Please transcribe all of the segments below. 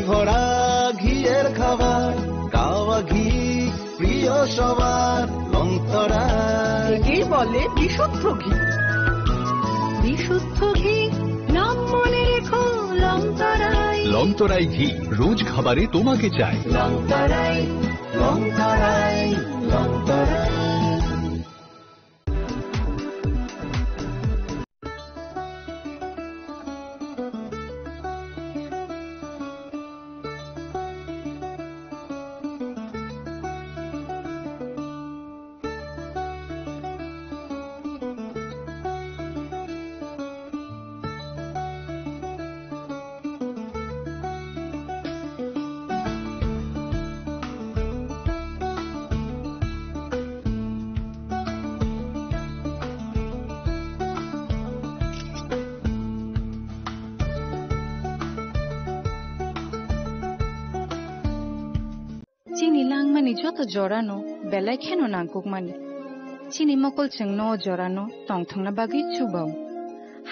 ভরা ঘিয়ের খাবার গাওয়া ঘি প্রিয় সবার লংতরায় একেই বলে বিশুদ্ধ ঘি। বিশুদ্ধ ঘি নাম মনে রেখো লংতরাই। লংতরাই ঘি রোজ খাবারে তোমাকে চাই। লংতরাই লংতরাই লংতরাই। চিনি লাংমানি যত জরানো বেলায় খেন নাঙ্কুক মানি চিনি মকল চেং ন জরানো টংথংনা বাগি চুবাও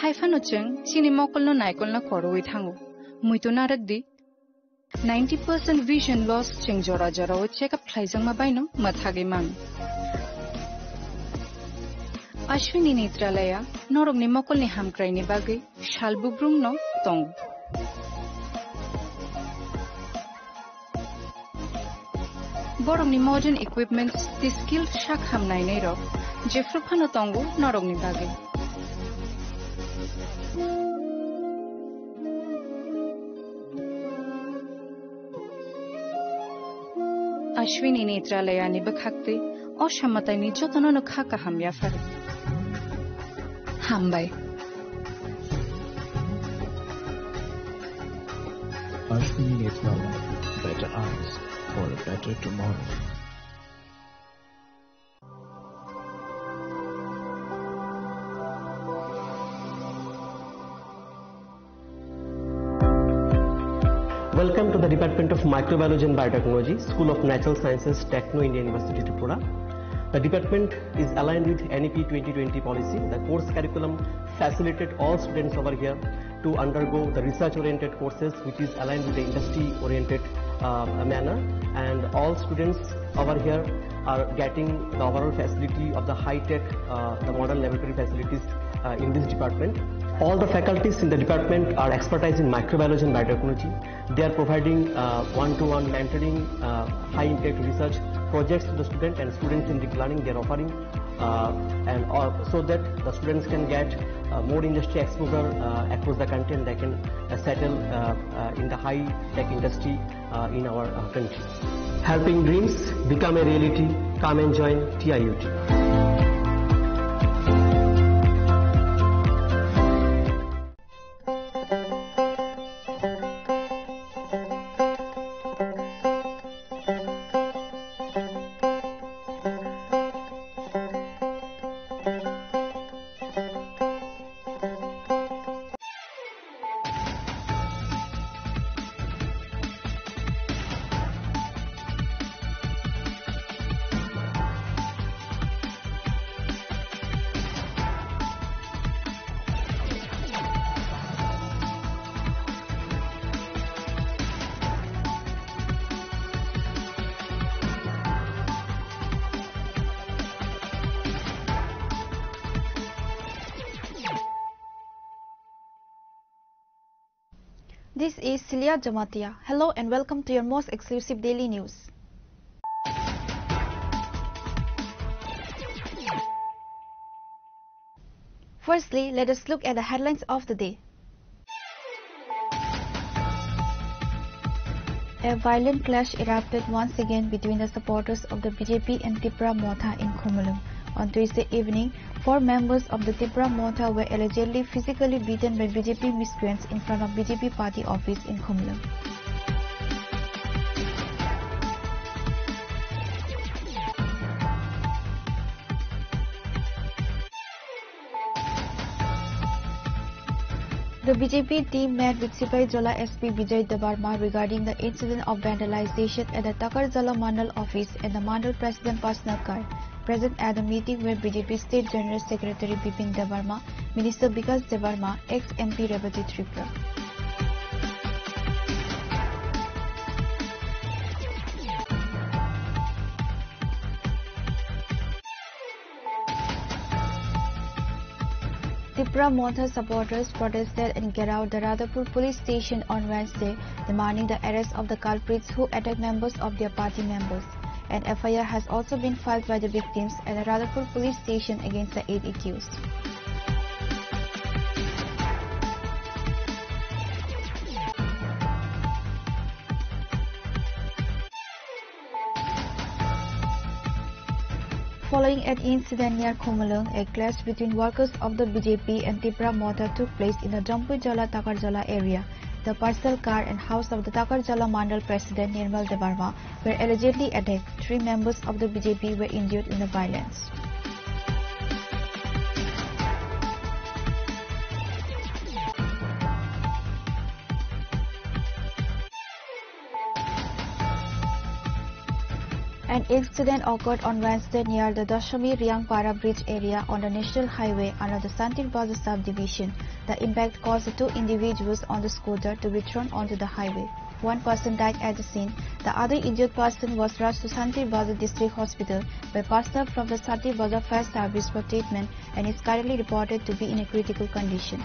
হাইফানো চেং চিনি মকল ন নাইকল না করওই থাঙ্গো মুইতো নারক দি 90% vision loss চেং জরা জরা ও চেক আপ ফ্লাইজং মা বাইনো মাথাগে মান অশ্বিনী নেত্রালয়া নরগনি মকলনি হামক্রাইনি বাগি শালবুব্রুম ন টং Borongni modern equipments the skilled shak hamnai nei rok jefru phano tongo norongni bage Ashwini Netralaya ni bakhakte oshammatai ni jotono khaka hamya fare hambai Ashwini Netralaya, better eyes for a better tomorrow. Welcome to the Department of Microbiology and Biotechnology, School of Natural Sciences, Techno India University, Tripura. The department is aligned with NEP 2020 policy. The course curriculum facilitated all students over here to undergo the research-oriented courses, which is aligned with the industry-oriented manner, and all students over here are getting the overall facility of the high-tech, the modern laboratory facilities in this department. All the faculties in the department are expertise in microbiology and biotechnology. They are providing one-to-one mentoring, high-impact research projects to the student, and students in deep learning they are offering, so that the students can get more industry exposure across the country, and they can settle in the high-tech industry in our country. Helping dreams become a reality. Come and join TIUT. This is Celia Jamatia. Hello and welcome to your most exclusive daily news. Firstly, let us look at the headlines of the day. A violent clash erupted once again between the supporters of the BJP and Tipra Motha in Khumulung. On Tuesday evening, 4 members of the Tipra Motha were allegedly physically beaten by BJP miscreants in front of BJP party office in Khumulung. The BJP team met with Sipaijala SP Vijay Debarma regarding the incident of vandalization at the Takarjala Mandal office and the Mandal President personal car. Present at the meeting were BJP State General Secretary Bipin Debarma, Minister Bikas Debarma, ex-MP Rebajit Tripura. Tipra Motha supporters protested and get out the Radhapur police station on Wednesday, demanding the arrest of the culprits who attacked members of their party members. An FIR has also been filed by the victims at the Radhapur police station against the 8 accused. Following an incident near Khumulung, a clash between workers of the BJP and Tipra Motha took place in the Jampujala Takarjala area. The parcel car and house of the Takarjala Mandal President Nirmal Debarma were allegedly attacked. 3 members of the BJP were injured in the violence. An incident occurred on Wednesday near the Dashami Riangpara Bridge area on the National Highway under the Santir Bazar subdivision. The impact caused 2 individuals on the scooter to be thrown onto the highway. 1 person died at the scene. The other injured person was rushed to Santir Bazar District Hospital, where personnel from the Santir Bazar Fire Service for treatment and is currently reported to be in a critical condition.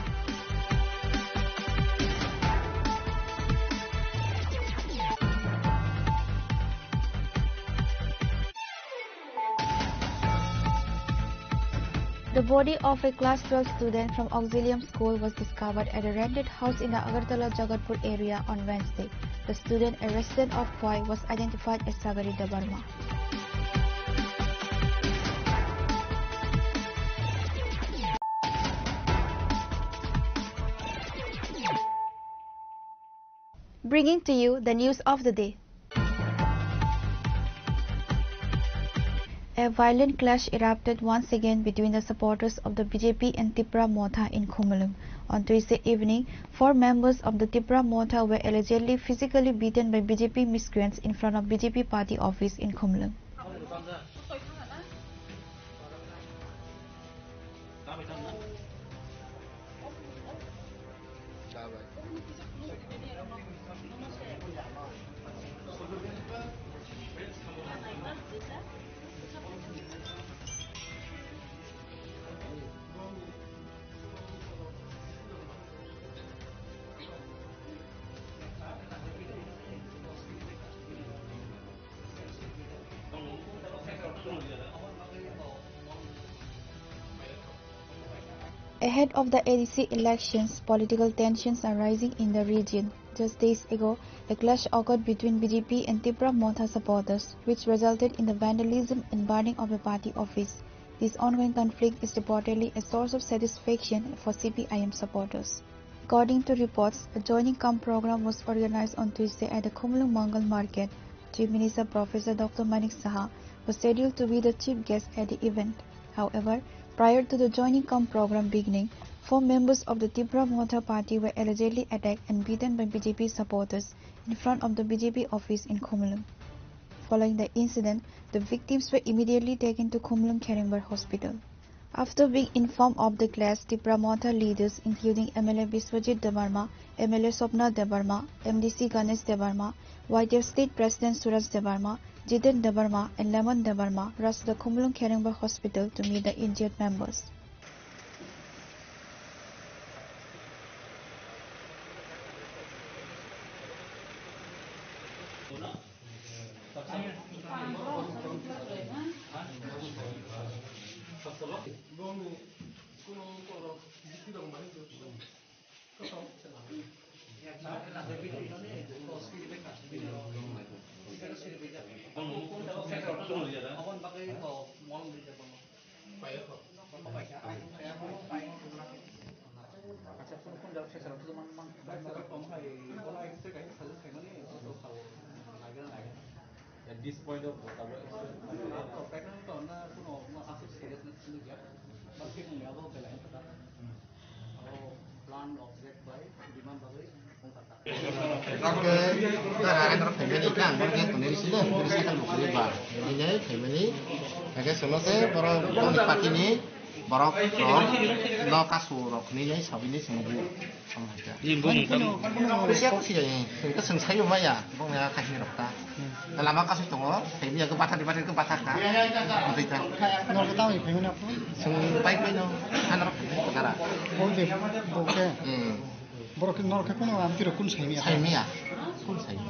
The body of a class 12 student from Auxilium School was discovered at a rented house in the Agartala Jagatpur area on Wednesday. The student, a resident of Khoi, was identified as Sagari Debarma. Bringing to you the news of the day. A violent clash erupted once again between the supporters of the BJP and Tipra Motha in Khumulung. On Tuesday evening, 4 members of the Tipra Motha were allegedly physically beaten by BJP miscreants in front of BJP party office in Khumulung. Ahead of the ADC elections, political tensions are rising in the region. Just days ago, a clash occurred between BJP and Tipra Motha supporters, which resulted in the vandalism and burning of a party office. This ongoing conflict is reportedly a source of satisfaction for CPIM supporters. According to reports, a joining camp program was organized on Tuesday at the Khumulung Mangal Market. Chief Minister Professor Dr. Manik Saha was scheduled to be the chief guest at the event. However, prior to the joining camp program beginning, 4 members of the Tipra Motha party were allegedly attacked and beaten by BJP supporters in front of the BJP office in Khumulung. Following the incident, the victims were immediately taken to Khumulung Kheringbar Hospital. After being informed of the clash, Tipra Motha leaders including MLA Biswajit Debarma, MLA Sopna Debarma, MDC Ganesh Debarma, YTF State President Suraj Debarma, Jiten Debarma and Lemon Debarma rushed to the Khumulung Kheringbar Hospital to meet the injured members. At this point of family, borok lo kasu rok ni nyai sabini sembu samhaja siap sih ya ke seng sayu maya bong ya kasih rok ta lama kasu tongo kayak dia ke batah ka nanti ta nol ke tahu ibu mana pun seng baik no anak ketara boleh borok nol ke kuno hampir kun saya kun saya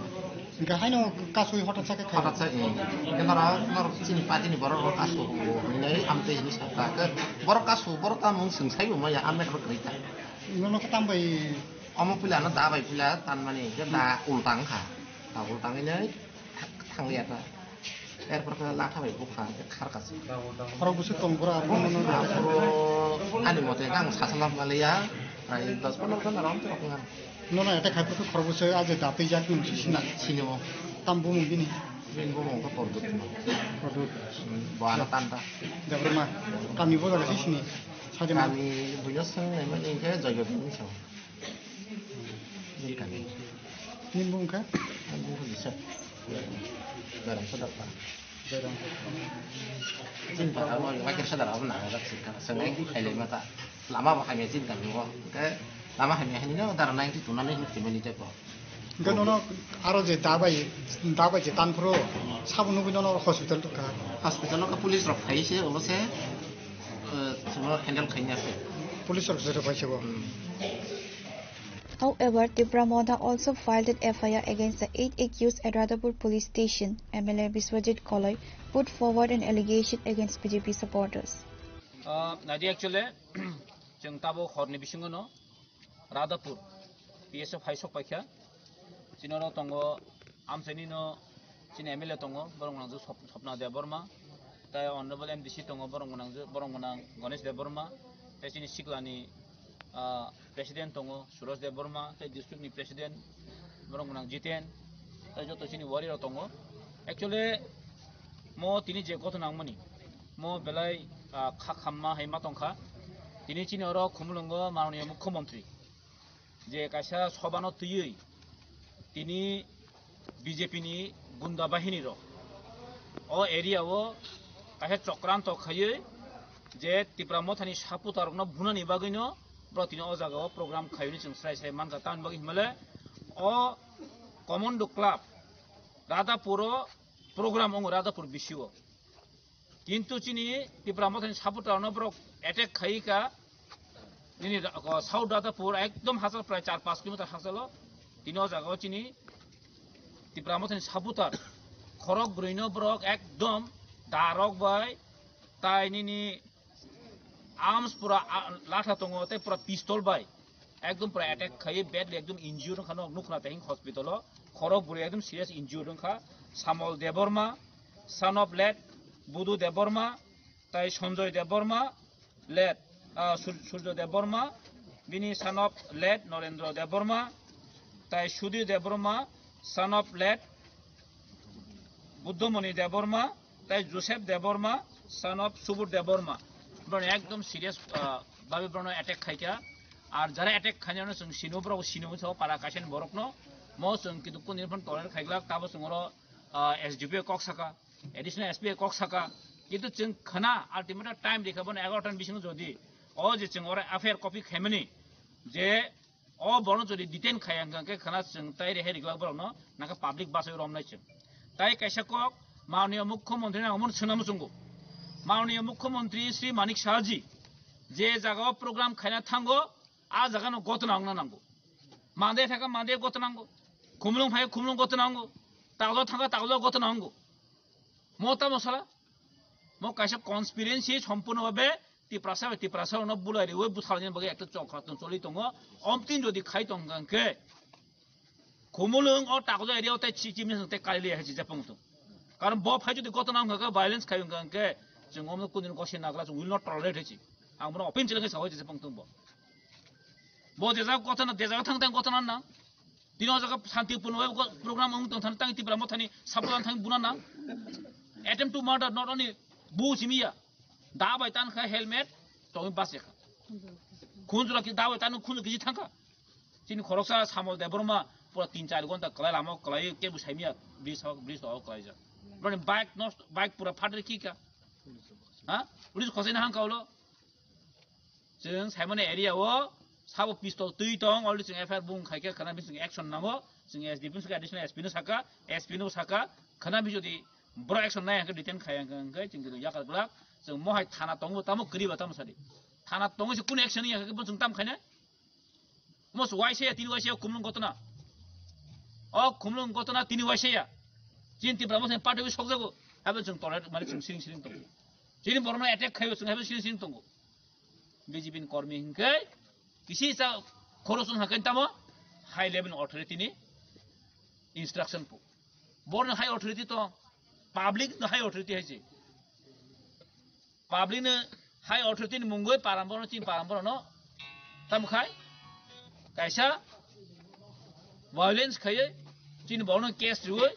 enggak hanya kasu hotel saya hotel saya kan nor sini pati ni borok kasu ini ampe ini sata ke borok kasu borok tamu seng sayu maya amet rok kerja nol ke tambah Omo pula no da bai pula tan mani ke da ultang ka da ultang ini thang liat lah erpor ke la tha bai buka khar ka si orang busuk konggora ani mote kang sasalap malia ai 10-15 kan orang tu kan nol ada kayak itu orang busuk aja tapi jak nungsi sini mo tambu mungkin bin bo mo ko produk bahan tanta dah bermah kami boleh ke sini saja kami punya seng memang ini ke jaga ini so ini kami nimbung kan nimbung bisa barang sedap pak barang cinta awal makin sadar awal nak agak sih karena seneng hele mata lama kami cinta dulu ke lama kami ini darah naik itu nanti mesti menjadi apa enggak nono aro je dabai je tan pro sabun nubi nono hospital tu kan hospital no ke polis rok kai sih orang sih semua handle kayaknya sih polis rok sudah baca gua However, Tripura Motha also filed an FIR against the 8 accused at Radhapur police station. MLA Biswajit Koloi put forward an allegation against BJP supporters. Nadi actually, jeng tabo khorni bisingo no Radhapur PSF haisok pakya sinoro tongo amseni no sin MLA tongo borong nangju Sopna Deborma tai honorable MDC tongo borong nang Ganesh Deborma tai sin siklani President tongo Suraj Deborma tai district ni president borong nang Jiten tai joto sini warrior tongo actually mo tini je goto nangmani mo belai khamma haima tongkha tini chini oro khumulungo manoniya mukhyamantri je kaisa sobano tuyui tini BJP ni gunda bahini ro o area o kaisa chokranto khayui je Tripura Mothani saputarokno bunani bagino Protino Ozagao program Kayuni Srai Manka Tan Bagi Male or Commando Club Radhapuro program on Radhapur Bishu. Kintu Chini, Tripura Mothani Saputa no broke attack Kaika in South Radhapur, Ekdom Hasal Prachar Paskimata Hasalo, Tino Zagochini, Tripura Mothani Saputa, Korok Bruno Brock, Ekdom, Darok by Tiny. Arms pura lata tongo te pura pistol by ekdom pura attack khaye badly ekdom injured khano nukna tehing hospital o khorok buri ekdom serious injured kha Samol Deborma son of late Budu Deborma tai Sanjoy Deborma late Surjo Deborma bini son of late Narendra Deborma tai Sudhi Deborma son of late Buddhamani Deborma tai Joseph Deborma son of Subur Deborma একদম serious ভাবে ব্রণ attack খাইকা আর যারা attack খাইনানো जों সিনোব্রাও সিনোমো পারা কাশেন বরকনো মো जों কিন্তু কোন নিরফন টলার খাইग्লাক তাবো जोंरो SDP कक साका एडिशनल एसपी कक साका কিন্তু जों खाना আলটিমেট টাইম দেখাবো 11টার বিসিং যদি ও যে जों ওরা এফআইআর কপি খাইমানি যে ও বড় যদি ডিটেইন খায়াঙ্গাকে খানা जों তাই রেহে রিগলাক বরনো নাকা পাবলিক বাসে রমনাই जों তাই কাইসাকক মাননীয় মুখ্যমন্ত্রী না অমন সুনাম जोंगो माननीय मुख्यमंत्री श्री मानिक शाहजी जे जगह प्रोग्राम खाना थांगो आ जगह न गत नांगो मांदे थाका मांदे गत नांगो खुमलुंग फाय खुमलुंग गत नांगो तागलो थांगा तागलो गत नांगो मोता मसला मो कायसा कन्सपिरेन्सी सम्पूर्ण भाबे तिप्रासा न बुलारि ओय बुथालनि बगे एकटा चक्रातन चलि दङ अमतिन जदि खाइ दंगांके खुमलुंग अ तागलो एरियाव ताय चिचिमनि ते कालिले हाजि जापंतो कारण ब फाय जदि गत नांगो भाइलेंस खायंगांके जों हमनो कुदिन गसे नागला जों विल नट टलरेट हेछि आं मनो ओपिन चलगे सावै जे पंगतुं बो जेजा गथना देजा थांतां गथना ना दिनो जगा शांतिपूर्ण प्रोग्राम उंग तंग थांतां Tripura Mothani सापुलान थां बुना ना attempt to murder not only bu simia da bai tan kha helmet to bas ekha khunjura ki da bai tan khunju ki thangka chini khoroksa Samol Deborma pura 3-4 घन्टा कलाई लामो कलाई के बुसाइमिया bridge हो कलाई जा बने बाइक पura फाटरे की का हां पुलिस खसे ना हां काउलो जों साइमन एरियायाव साबो पिस्तल तुई दं अलरेडी जों एफआईआर बुं खायके खाना बि जों एक्शन नांगो जों एसडीपी नि एडिशनल एसपी नो साका एसपी नो साका खाना बि जदि ब्रो एक्शन नाय हांखो डिटेन खायांखो जों याकाग्ला जों महाय थाना दंबो तामो गरिबा तामो सादि थाना दंबो से कुन एक्शन याखो जों ताम खायना मस वाइसे तिन वाइसे कुमलुं गतना कुमलुं गतना तिन वाइसे या जिन तिब्रा मस पार्टी बि सकजागो हाबे जों तोरा माने जों सिरिं सिरिं दं जिन बरनो अटैक खायो जों हाबे सिरिं सिरिं दं बीजेपी कर्मी हिंके किसी सा खरसुन हाकन तामो हाई लेवल अथॉरिटी नि इंस्ट्रक्शन पो बोर्न हाई अथॉरिटी तो पब्लिक न हाई अथॉरिटी है पब्लिक ने हाई अथॉरिटी नि मुंगोय पारंबर चिन पारंबर न तम खाय कैसा वायलेंस खाय चिन बोर्न केस जुय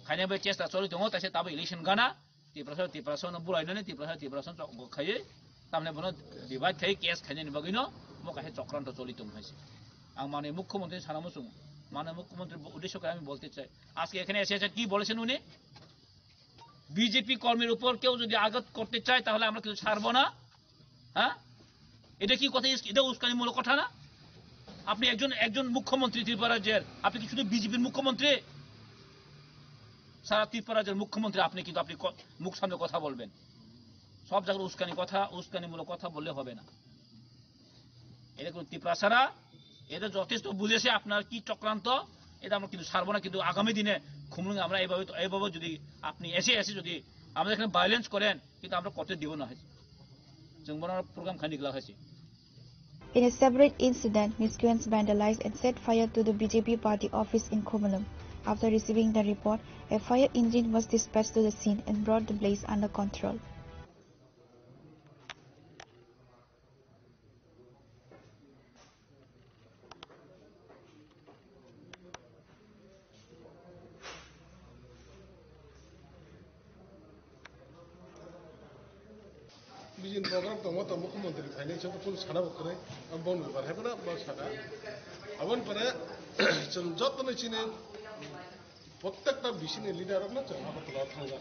खाने बे चेष्टा चलि दङ तसे ताबो इलेक्शन गाना तिप्रासो न बुलाइनने तिप्रासो खाय तामने बनो डिवाइड खाय केस खाने नि बगिनो म काहे चक्रांत चलित हইছে आं माने मुख्यमंत्री सानामो सुं माने मुख्यमंत्री उद्देश्य করে আমি বলতে চাই আজকে এখানে এসে কি বলেছেন উনি বিজেপি কর্মীর উপর কেউ যদি আঘাত করতে চায় তাহলে আমরা কিছু ছাড়ব না হ্যাঁ এটা কি কথা এটা উস্কানিমূলক কথা না আপনি একজন মুখ্যমন্ত্রী ত্রিপুরা রাজ্যের আপনি কি শুধু বিজেপির মুখ্যমন্ত্রী সারা ত্রিপুরা রাজ্যের মুখ্যমন্ত্রী আপনি কিন্তু আপনি মুখ সামনে কথা বলবেন সব জায়গায় উস্কানিমূলক কথা বললে হবে না এটা কোন ত্রিপ্রাসারা এটা যথেষ্ট বুঝেছে আপনার কি চক্রান্ত এটা আমরা কিন্তু ছাড়বো না কিন্তু আগামী দিনে খুমলুং আমরা এইভাবে যদি আপনি এসে যদি আমাদের এখানে ভায়োলেন্স করেন কিন্তু আমরা করতে দিব না जों বড় প্রোগ্রাম খানিকলা হয়েছে In a separate incident, miscreants vandalized and set fire to the BJP party office in Khumulum. After receiving the report, a fire engine was dispatched to the scene and brought the blaze under control. बिजिन program तो मुख्यमंत्री financial full साना बकरे अब बन बारहायबना बसादा अबन परे जों जतने चिने प्रत्येकटा बिसिनि लिडारना जों आगतला थांगा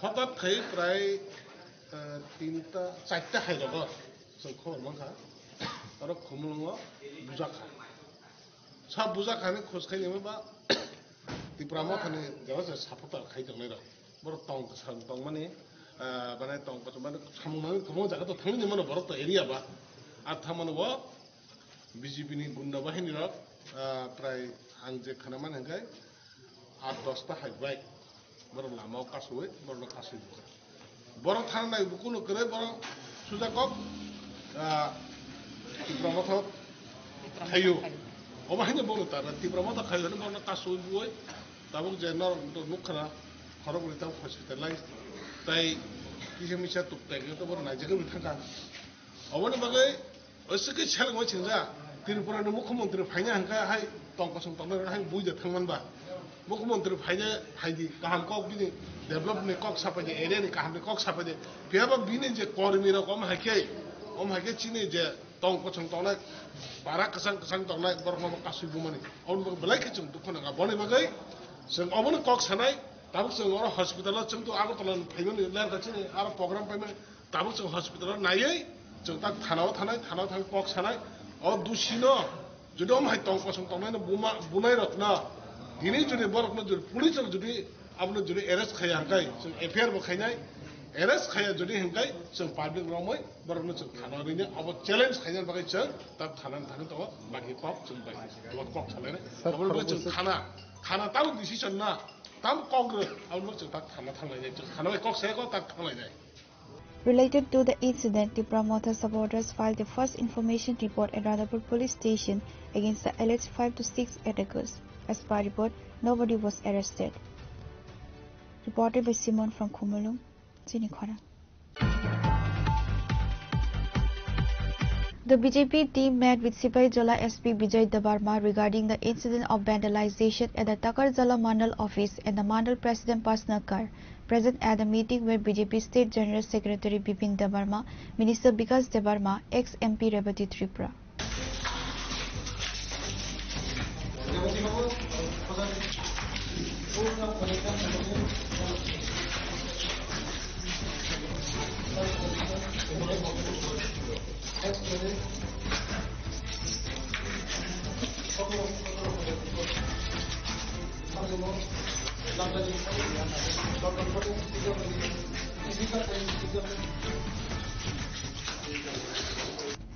हठात खै प्राय 3टा 4टा हायरबो जों खबर मोनखा आरो खुमलुङा बुजाखा सा बुजाखानि खोसखायनो बा तिप्रामा थाने जागा साफाता खायदोंनाय र बर टाउन सान टाउन माने माने टाउन पास माने सामनानै गोबां जागा तो थांनो माने बर एरिया बा आर थामानो वा बीजेपी नि गुन्डा बाहिनी र प्राय आं जे खाना माने गाय 8-10टा हायबाय बर लामाव कासुय बर कासुय बर थानाय बुकुनो करे बर सुजाकक तिप्रामाथ खायो अबाहिनो बरो तारा तिप्रामाथ खायो बर कासुय बुय ताबुक जेनर मुखरा खरगुरि ताव हस्पिटालाइज ताई किसे मिसा तुकताय तो बर नाइजगे बिथांका अबनि बागै ओसके छलगो छिंजा त्रिपुरानि मुख्यमंत्री फाइना हांका हाय टंकसं टंगर हाय बुइदे थांमानबा मुख्यमंत्री फाइना हायदि काहाम कक बिनि डेभलपनि कक सापादे एरियानि काहामनि कक सापादे बेयाबा बिनि जे कर्मी रकम हायके चिनि जे टंकसं टंनाय बारा कसं टंनाय बरखम कासुय बुमानि अन बलायके जों दुखना बनि बागै जों अबनि कक सानाय ताबुक जों अर हस्पिटालाव जों तो आगरतला फाइमोन लेरगासिनो आरो प्रग्राम फाइमोन ताबुक जों हस्पिटालाव नायै जों ता थानाव थानाय कक सानाय अ दुसिनो जुदि हाय टंकसं टंनायनो बुनाय रत्ना दिनै जुदि बरखनो जुदि पुलिस जुदि आपनो जुदि एरेस्ट खाया हांकाय जों एफआईआर बखायनाय एरेस्ट खाया जुदि हांकाय जों पाब्लिक रावमै बरखनो जों थानावैनो अब चैलेंज खायनाय बागै जों ता थानानै थागोन तो बाकी कक जों बाकी कक सालायनाय अबल जों थाना ताव डिसिजन ना ताम कग्र अबल जों ता थाना थांनाय जाय जों थानाय कक सायको ता थांनाय जाय Related to the incident, the Pramotha supporters filed the first information report at Radhapur police station against the alleged 5 to 6 attackers. As per report, nobody was arrested. Reported by Simon from Khumulung, Sinikhara. The BJP team met with Sipai Jala SP Vijay Dabarma regarding the incident of vandalization at the Takarjala Mandal office and the Mandal President personal car. Present at the meeting were BJP State General Secretary Bipin Dabarma, Minister Bikas Dabarma, ex-MP Revati Tripura.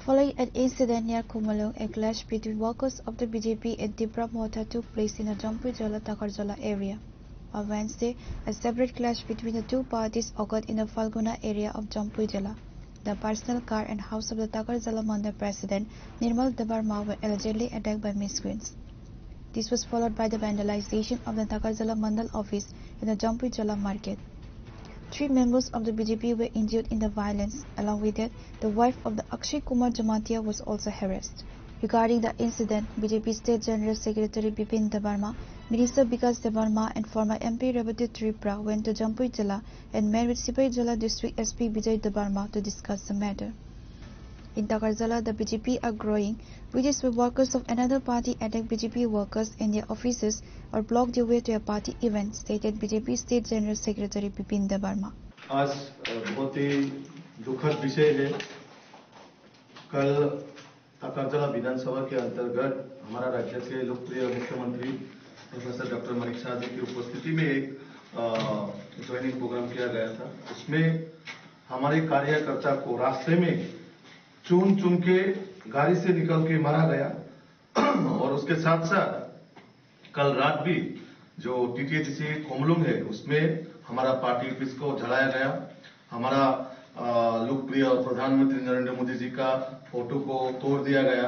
Following an incident near Khumulung, a clash between workers of the BJP and Tipra Motha took place in the Jampui-Jala Takarjala area. On Wednesday, a separate clash between the two parties occurred in the Falguna area of Jampui-Jala. The personal car and house of the Takarjala Mandal president Nirmal Debarma were allegedly attacked by miscreants. This was followed by the vandalization of the Takarjala Mandal office in the Jampui-Jala market. 3 members of the BJP were injured in the violence. Along with it, the wife of the Akshay Kumar Jamatia was also harassed. Regarding the incident, BJP State General Secretary Bipin Debarma, Minister Bikas Debarma and former MP Rebati Tripura went to Jampui-Jala and met with Sipai-Jala District SP Vijay Debarma to discuss the matter. In Takarjala, the BJP are growing, which is where workers of another party attack BJP workers in their offices or block their way to a party event, stated BJP State General Secretary Bipin Debarma. आज बहुत ही दुखद विषय है। कल ताकरजला विधानसभा के अंतर्गत हमारा राज्य के लोकप्रिय मुख्यमंत्री प्रोफेसर डॉक्टर मानिक शाह जी की उपस्थिति में एक ज्वाइनिंग प्रोग्राम किया गया था। उसमें हमारे कार्यकर्ता को रास्ते में चुन चुन के गाड़ी से निकल के मारा गया और उसके साथ साथ कल रात भी जो टीटीएचसी खुमलुंग है उसमें हमारा पार्टी ऑफिस को जलाया गया। हमारा लोकप्रिय प्रधानमंत्री नरेंद्र मोदी जी का फोटो को तोड़ दिया गया,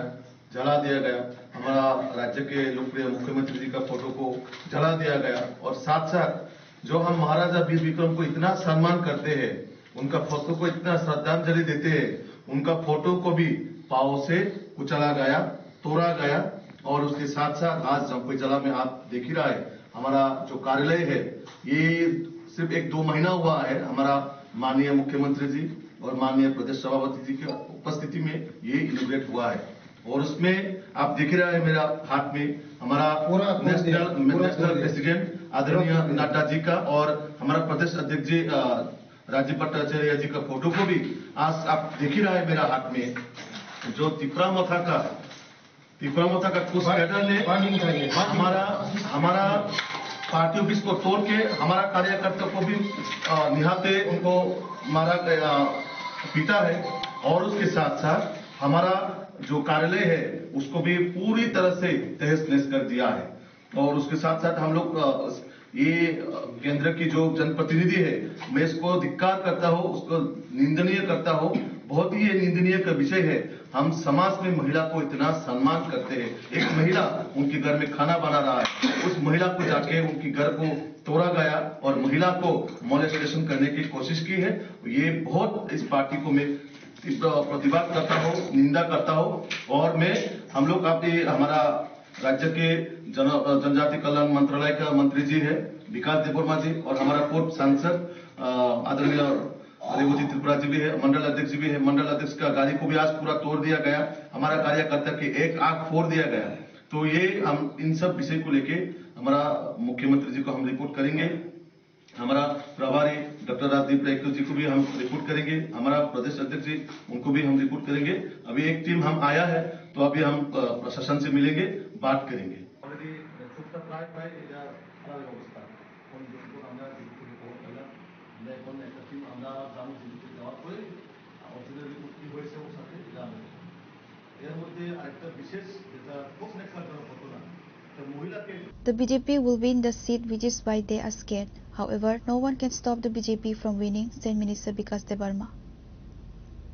जला दिया गया। हमारा राज्य के लोकप्रिय मुख्यमंत्री जी का फोटो को जला दिया गया और साथ साथ जो हम महाराजा वीर विक्रम को इतना सम्मान करते हैं, उनका फोटो को इतना श्रद्धांजलि देते हैं, उनका फोटो को भी पाव से कुचला गया, तोड़ा गया। और उसके साथ साथ आज जम्पई-जला में आप देख ही रहा है हमारा जो कार्यालय है, ये सिर्फ 1-2 महीना हुआ है। हमारा माननीय मुख्यमंत्री जी और माननीय प्रदेश सभापति जी की उपस्थिति में ये इनॉग्रेट हुआ है और उसमें आप देख ही रहा है मेरा हाथ में हमारा नेशनल प्रेसिडेंट आदरणीय नड्डा जी का और हमारा प्रदेश अध्यक्ष जी राजीव भट्टाचार्य जी का फोटो को भी आज आप देख ही रहा है मेरा हाथ में। जो तिपरा मोथा का कुछ कैडर ने हमारा पार्टी ऑफिस को तोड़ के हमारा कार्यकर्ता को भी निहाते उनको मारा गया, पीटा है और उसके साथ साथ हमारा जो कार्यालय है उसको भी पूरी तरह से तहस नहस कर दिया है। और उसके साथ साथ हम लोग ये केंद्र की जो जनप्रतिनिधि है, मैं इसको धिक्कार करता हूँ, उसको निंदनीय करता हूँ। बहुत ही ये निंदनीय का विषय है। हम समाज में महिला को इतना सम्मान करते हैं। एक महिला उनके घर में खाना बना रहा है, उस महिला को जाके उनके घर को तोड़ा गया और महिला को मोलेस्टेशन करने की कोशिश की है। ये बहुत इस पार्टी को मैं प्रतिवाद करता हूँ, निंदा करता हूँ। और मैं हम लोग हमारा राज्य के जनजाति कल्याण मंत्रालय का मंत्री जी है विकास देबवर्मा जी और हमारा पूर्व सांसद आदरणीय रेवती त्रिपुरा जी भी है, मंडल अध्यक्ष जी भी है। मंडल अध्यक्ष का गाड़ी को भी आज पूरा तोड़ दिया गया, हमारा कार्यकर्ता की एक आंख फोड़ दिया गया। तो ये हम इन सब विषय को लेके हमारा मुख्यमंत्री जी को हम रिपोर्ट करेंगे, हमारा प्रभारी डॉक्टर राजदीप रायकर जी को भी हम रिपोर्ट करेंगे, हमारा प्रदेश अध्यक्ष जी उनको भी हम रिपोर्ट करेंगे। अभी एक टीम हम आया है तो अभी हम प्रशासन से मिलेंगे, बात करेंगे। The BJP will win the seat, which is why they are scared. However, no one can stop the BJP from winning, said Minister Bikas Debarma.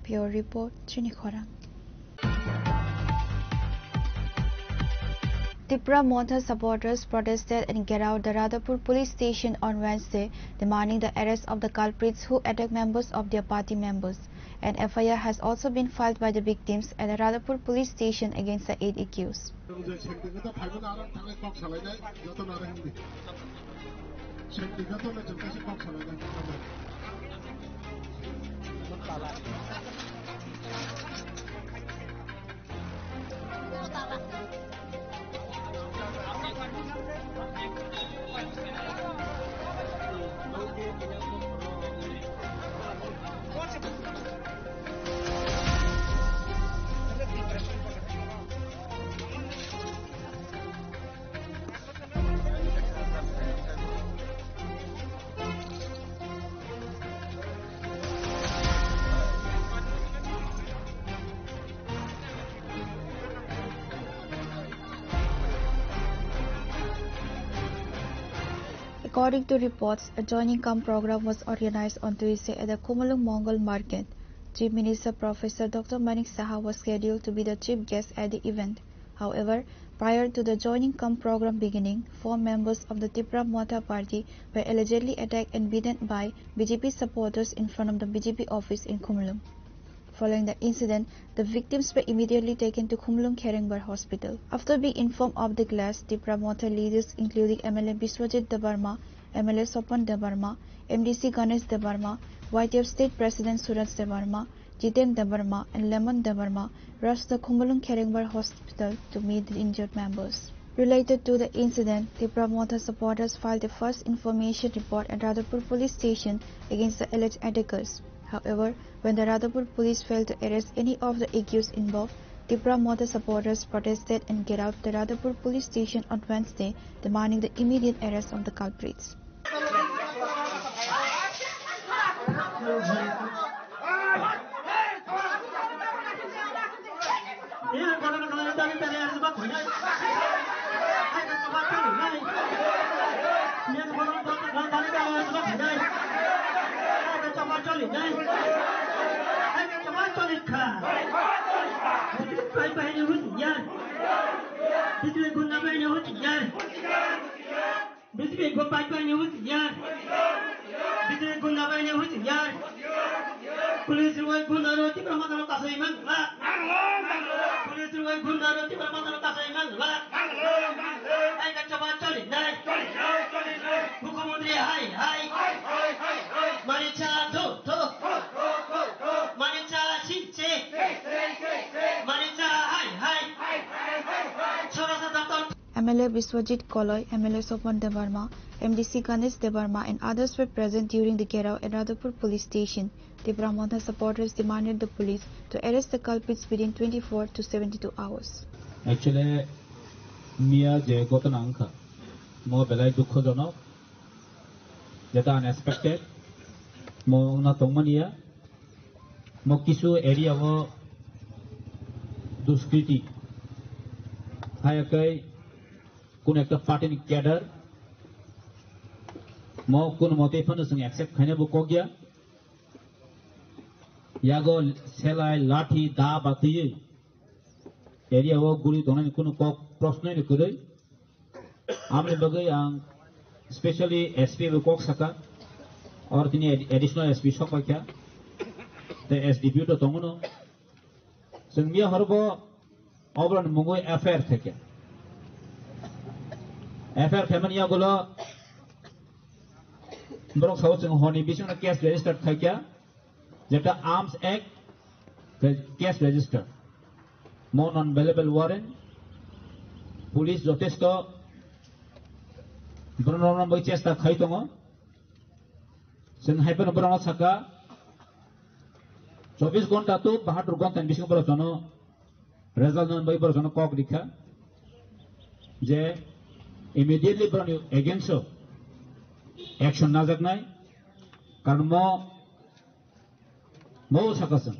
Pure report, Chinikhora. Tipra Motha supporters protested and get out the Radhapur police station on Wednesday, demanding the arrest of the culprits who attacked members of their party members. An FIR has also been filed by the victims at the Radhapur police station against the 8 accused. According to reports, a joining camp program was organized on Tuesday at the Khumulung Mongol Market. Chief Minister Professor Dr. Manik Saha was scheduled to be the chief guest at the event. However, prior to the joining camp program beginning, 4 members of the Tipra Motha party were allegedly attacked and beaten by BJP supporters in front of the BJP office in Khumulung. Following the incident, the victims were immediately taken to Khumulung Kherengbar Hospital. After being informed of the clash, Tipra Motha leaders including MLA Biswajit Debarma, MLA Sopan Debarma, MDC Ganesh Debarma, YTF State President Suraj Debarma, Jiten Debarma and Lemon Debarma rushed the Khumulung Kherengbar Hospital to meet the injured members. Related to the incident, Tipra Motha supporters filed a first information report at Radhapur police station against the alleged attackers. However, when the Radhapur police failed to arrest any of the accused involved, Tipra Motha supporters protested and get out the Radhapur police station on Wednesday, demanding the immediate arrest of the culprits. MLA Biswajit Koloi, MLA Sopan Debarma, MDC Ganesh Debarma and others were present during the get-out at Radhapur police station. Tipra Motha supporters demanded the police to arrest the culprits within 24 to 72 hours. Actually, Mia Je Gotananka, more belai Dukhodono, that unexpected, more Natomania, Mokisu area of Duskriti, Hayakai. কোন একটা পার্টির cadre ম কোন মতে phone সঙ্গে accept খাইনে বকগিয়া ইয়াগো সেলাই লাঠি দা বাতিয়ে এরিয়া ও গুলি দনে কোন প্রশ্নই ন করে আমনে বগে আং স্পেশালি এসপি কক সাকা আর তিনি এডিশনাল এসপি সকাখ্যা তে এসডিপি তো তমনো সঙ্গিয়া হরব অবরণ মঙ্গই এফআইআর থেকে FR Femania Golo Brooks House and Honey Vision case registered Kakia, Jetta Arms Act, case register. More non available warrant, police Jotesto Bruno Bochesta Kaitongo, Sen Hyper Bruno Saka, Sophis Gontatu, Bahatu Gont and Bishop Brosono, result on by Brosono Coglica, J. Immediately brought you against action Nazagnai, Karmo Mo Sakasan.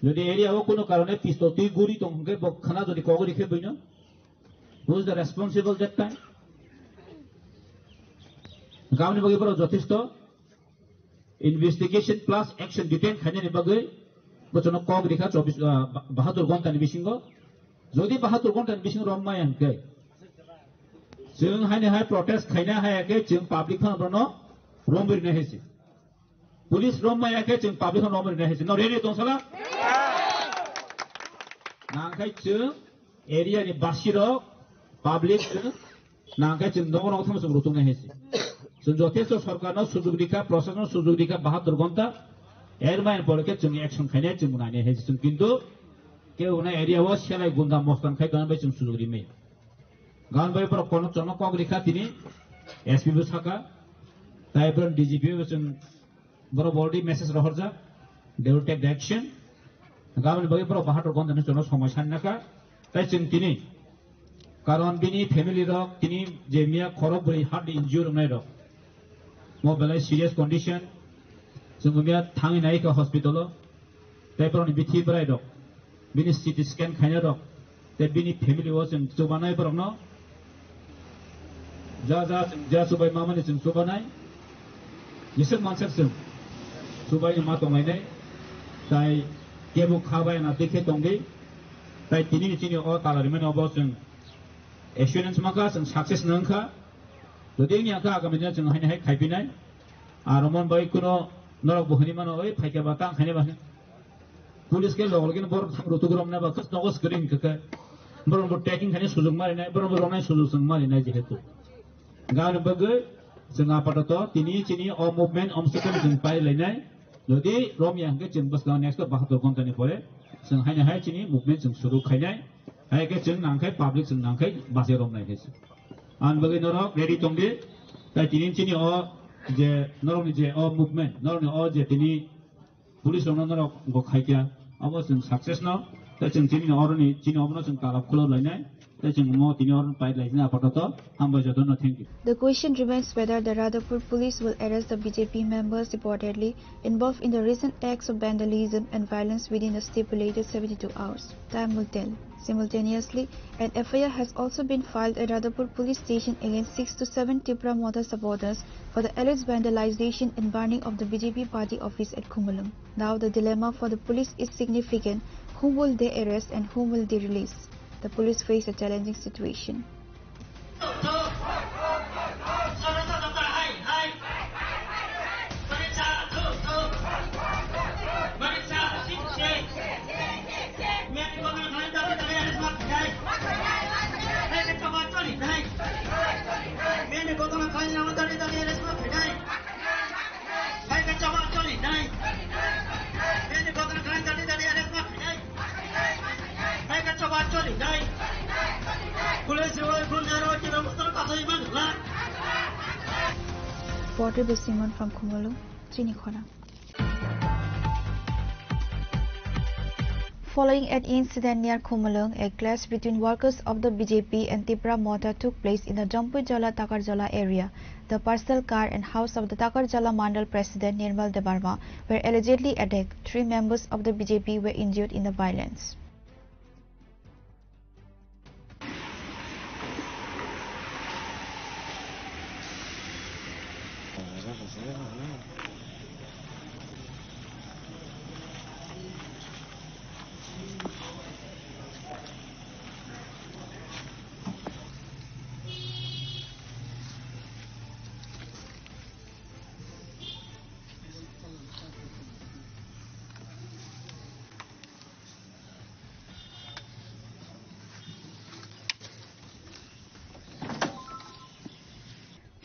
The area of Kuno Karone Pisto Tiguri to Bokana to the Kogri Kebino. Who is the responsible that time? Governor Bagabro Jotisto investigation plus action detain Hanani Bagay, but on a Kogri Hats of Bahadur Gontan Bishingo, Zodi Bahadur Gontan Bishing Roma and Gay. Jung High protest Kaina Hayake, Jung public Honono, Romber Nehesi. Police Roma Yake, Jung public Honomer Nehesi. No, really, Tonsala? Nankai Jung, area in Bashiro, public, Nankai Jung, no one of Rutunahesi. So Joteso Sorgano, Sudurika, Processor, Sudurika, Bahadur Gonta, Airline Pocket, Jung action Kanet, Munani, Hesin Kindu, Keuna area was Shala Gunda Mostan Kaitan Bachum Sudurime. Gone by Procono Coglicatini, SP Busaka, Typer DGP was in Borobodi, Mrs. Rohorza, they will take the action. Government by Propahato Gondanos Homashanaka, Tachin Tini, Karon Bini, Family Rock, Tini, Jamia, Korobri, hardly injured Meadow. Mobilized serious condition, Sumia, Tanginaika Hospital, Typer on BT Brido, Bini CT scan Kanado, the Bini family was in Subana Brono. जा सुबाय मामानि जों सुबानाय बिसोर मानसिया जों सुबाय मा दंलायनाय ताई केबु खाबाय ना देखे दंदि ताई तिनि अ तालारिमोन अबाव जों एश्योरेंस माखा जों सक्सेस नंखा যদি আমি আকা আগামী দিনে जों हाय खायबिनाय आरो मन बाय कुनो नरक बहनी मानो ओइ फाइके बाता खायने बाने पुलिस के लोग लेकिन बर रुतुग्रम ना बाकस नगस करिन के बर टेकिंग खाने सुजुग मारिनाय बर रनाय सुजुग मारिनाय जेहेतु गान बगै जों आपातत तिनि अ मुभमेन्ट अमसुकम जों पाइलायनाय যদি रमिया के जों बस नेक्स्ट 72 घन्टानि परे जों हाय तिनि मुभमेन्ट जों सुरु खायनाय हायके जों नांखाय पाब्लिक जों नांखाय बासे रमनाय हेसु आन बगै नरक रेडी तंदि ताई तिनि अ जे नरकनि जे अ मुभमेन्ट नरकनि अ जे तिनि पुलिस नरक गखायया अब जों सक्सेस न ताई जों तिनि अरनि तिनि अबनो जों तालाब खलो लायनाय ताई जों म तिनि अरन पाइ लायना आपातत हामबाय जदन thank you The question remains whether the Radhapur police will arrest the BJP members reportedly involved in the recent acts of vandalism and violence within the stipulated 72 hours. Time will tell. Simultaneously, an FIR has also been filed at Radhapur police station against 6 to 7 Tipra Motha supporters for the alleged vandalization and burning of the BJP party office at Khumulam. Now the dilemma for the police is significant. Whom will they arrest and whom will they release? The police face a challenging situation. Reporter Simon from Khumulam, Chinikhora. Following an incident near Khumulang, a clash between workers of the BJP and Tipra Motha took place in the Jampujala Takarjala area. The personal car and house of the Takarjala Mandal President Nirmal Debarma were allegedly attacked. 3 members of the BJP were injured in the violence.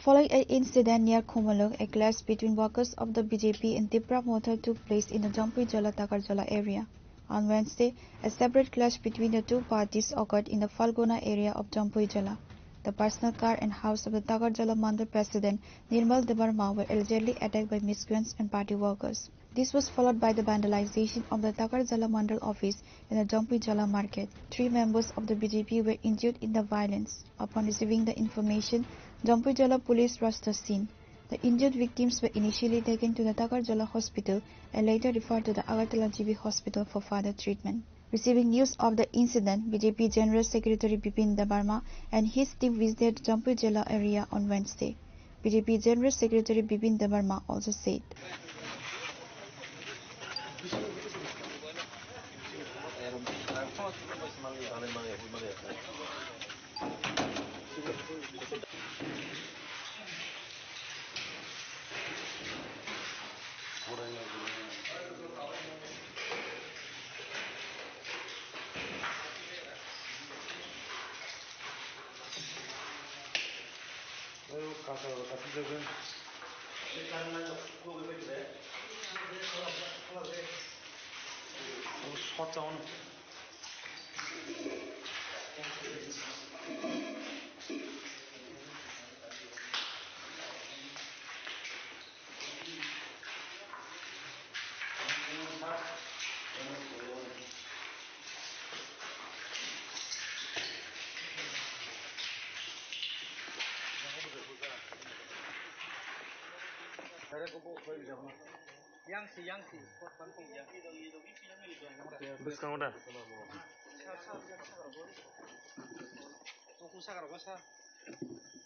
Following an incident near Khumulang, a clash between workers of the BJP and Tipra Motha took place in the Jampujala Takarjala area. On Wednesday, a separate clash between the two parties occurred in the Falgona area of Jampujala. The personal car and house of the Takarjala Mandal President Nirmal Debarma were allegedly attacked by miscreants and party workers. This was followed by the vandalization of the Takarjala Mandal office in the Jampujala market. 3 members of the BJP were injured in the violence. Upon receiving the information, Jampujala police rushed the scene. The injured victims were initially taken to the Takarjala hospital and later referred to the Agartala GB hospital for further treatment. Receiving news of the incident, BJP General Secretary Bipin Debarma and his team visited Jampujala area on Wednesday. BJP General Secretary Bipin Debarma also said,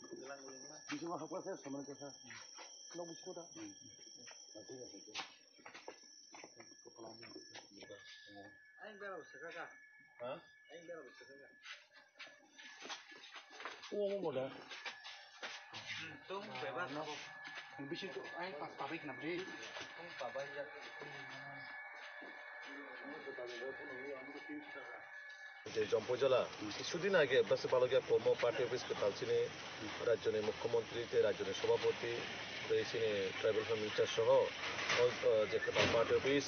बिसोर हाबगासे समान केसा no बिसोर दा Anh bây giờ sẽ ra hả anh bây giờ sẽ ra uống một đấy Tung phải bắt nó बिसोर आइ पास पाबै खोना ब्रि Tung phải bắt ra যে জম্পজলা কিছুদিন আগে বাসে বালগিয়া কম পার্টি অফিস কালচিনি রাজ্যের মুখ্যমন্ত্রী রাজ্যের সভাপতি চিনি ট্রাইবেল মিনিস্টার সহ যে পার্টি অফিস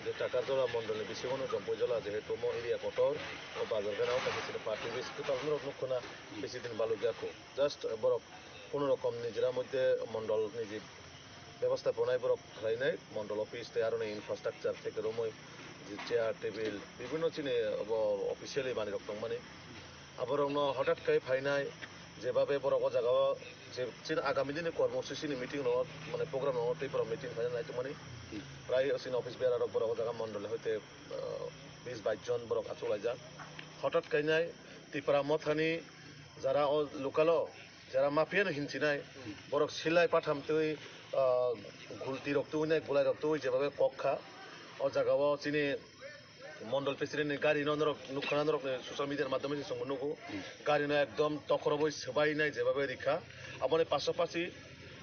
যে টাকারজলা মন্ডলের বিশেষণ জম্পজলা যেহেতু এরিয়া কটর ও বাজারগানাও কাছে পার্টি অফিস কালমরক মুখ্যনা বেশি দিন বালগিয়াকো জাস্ট বরক কোনো রকম নিজেরা মধ্যে মন্ডল নিজে ব্যবস্থাপনায় বরক খাইনাই মন্ডল অফিস আরো ইনফ্রাস্ট্রাকচার থেকে রময় যে চেয়ার টেবিল বিভিন্ন চিনে অফিসিয়ালি বানি রকম মানে আবরং হঠাৎ করে ফাইনাই যেভাবে বড় জায়গা যে চিন আগামী দিনে কর্মসূচি মিটিং মানে প্রোগ্রাম টেপর মিটিং ফাইনাল নাই মানে প্রায় চিন অফিস বেড়ার বড় জায়গা মন্ডলে হইতে 20-22 জন বড় চলাই যাক হঠাৎ কাইনাই ত্রিপুরা মথানি যারা লোকাল যারা মাফিয়ানো হিনচিনাই বড় সিলাই পাঠামতে ঘুলতি রক্ত নাই গোলাই রক্ত যেভাবে কক্ষা ও জায়গাও চিনি মন্ডল প্রেসিডেন্ট গাড়ি নুখানা সোশ্যাল মিডিয়ার মাধ্যমে নুকু গাড়ি একদম তখরবই সবাই নাই যেভাবে রিখা আমার পাশাপাশি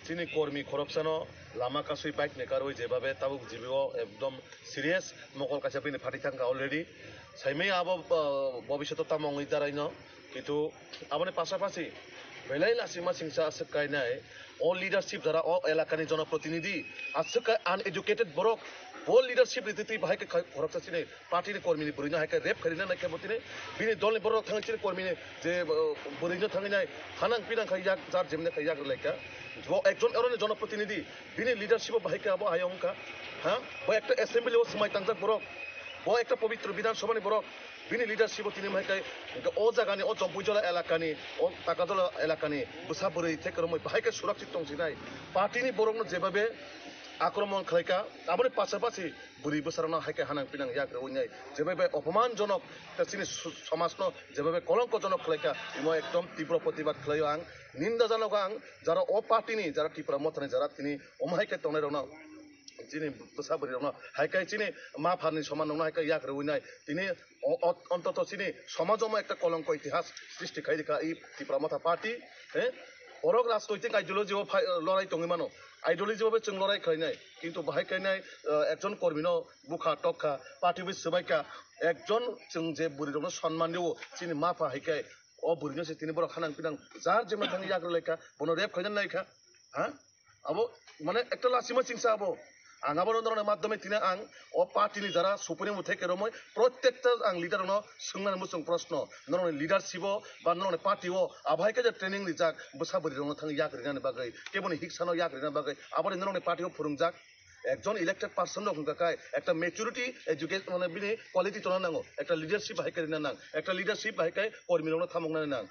চিনি কর্মী খরবসানো লামা কাছুই বাইক নেকার ওই যেভাবে তাবুক জীবিও একদম সিরিয়াস মকল কাছে আপনি ফাটি থাকা অলরেডি সাইমেই আবো ভবিষ্যৎ তামঙ্গই দাঁড়াই কিন্তু আমার পাশাপাশি বেলাই লাসিমা সিংসা আসকাইনাই ও লিডারশিপ যারা ও এলাকানি জনপ্রতিনিধি আসকাই আনএডুকেটেড বরক ও লিডারশিপ রীতি বাহাইকে খরবসাচিনে পার্টির কর্মী বরিনো হাইকে রেপ খারিনা নাকি বতিনে বিনি দলনি বড় থাংচিনে কর্মী যে বরিনো থাঙিনাই হানাং পিনাং খাইয়াক যার যেমনে খাইয়াক লাইকা একজন এরনে জনপ্রতিনিধি বিনি লিডারশিপ বাহাইকে আবো আয়ংকা হ্যাঁ ও একটা অ্যাসেম্বলি ও সময় তাংজাক বরক ও একটা পবিত্র বিধানসভানি বরক বিনি লিডারশিপ তিনি মাইকাই ও জায়গানি ও জম্পুজলা এলাকানি ও টাকাজলা এলাকানি বুসা বরই থেকে রমই বাহাইকে সুরক্ষিত দংছিনাই পার্টিনি বরংনো যেভাবে আক্রমণ খাইকা আমার পাশাপাশি বুড়ি বসারানো হাইকে হানাং পিনাং ইয়াক রইনাই যেভাবে অপমানজনক চিনি সমাজ যেভাবে কলঙ্কজনক খাইকা ইমো একদম তীব্র প্রতিবাদ খাইও আং নিন্দাজনক আং যারা ও পার্টিনি যারা ত্রিপুরা মথানি যারা তিনি অমাহাইকে তনে রওনা চিনি বসাবরি রওনা হাইকাই চিনি মা ফানি সমান রওনা হাইকা ইয়াক রইনাই তিনি অন্তত চিনি সমাজময় একটা কলঙ্ক ইতিহাস সৃষ্টি খাইকা এই ত্রিপুরা মথা পার্টি হ্যাঁ অরক রাজনৈতিক আইডিওলজি লড়াই টঙি মানো আইডিওলজি ভাবে जों লড়াই খাইনাই কিন্তু বাহাই খাইনাই একজন কর্মী বুখা টকা পার্টি বিস সবাইকা একজন जों যে বুড়িরনো সম্মান দেব চিনি মাফা হাইকাই ও বুড়িনো সে তিনি বড় খানাং পিনাং যার যেমন থাঙ্গি জাগরলাইকা বনো রেপ খাইনান নাইকা হ্যাঁ আবো মানে একটা লাসিমা চিংসা আবো आं आबोधरনের মাধ্যমে তিনি আং ও পার্টিনি যারা সুপ্রিমো থেকে রময় প্রত্যেকটা আং লিডারনো সোংনান মুসং প্রশ্ন নরনে লিডারশিপ বা নরনে পার্টিও আবাইকে যে ট্রেনিং রিজাক বসাবরি রং থাঙ্গি ইয়াকরিনানি বাগৈ কেবনি হিকসানো ইয়াকরিনানি বাগৈ আবারে নরনে পার্টিও ফুরুংজাক একজন ইলেক্টেড পার্সন রকমকায় একটা ম্যাচুরিটি এডুকেশন মানে বিনি কোয়ালিটি তোনা নাঙ্গো একটা লিডারশিপ হাইকারিনা নাং একটা লিডারশিপ হাইকাই কর্মীরনো থামংনানি নাং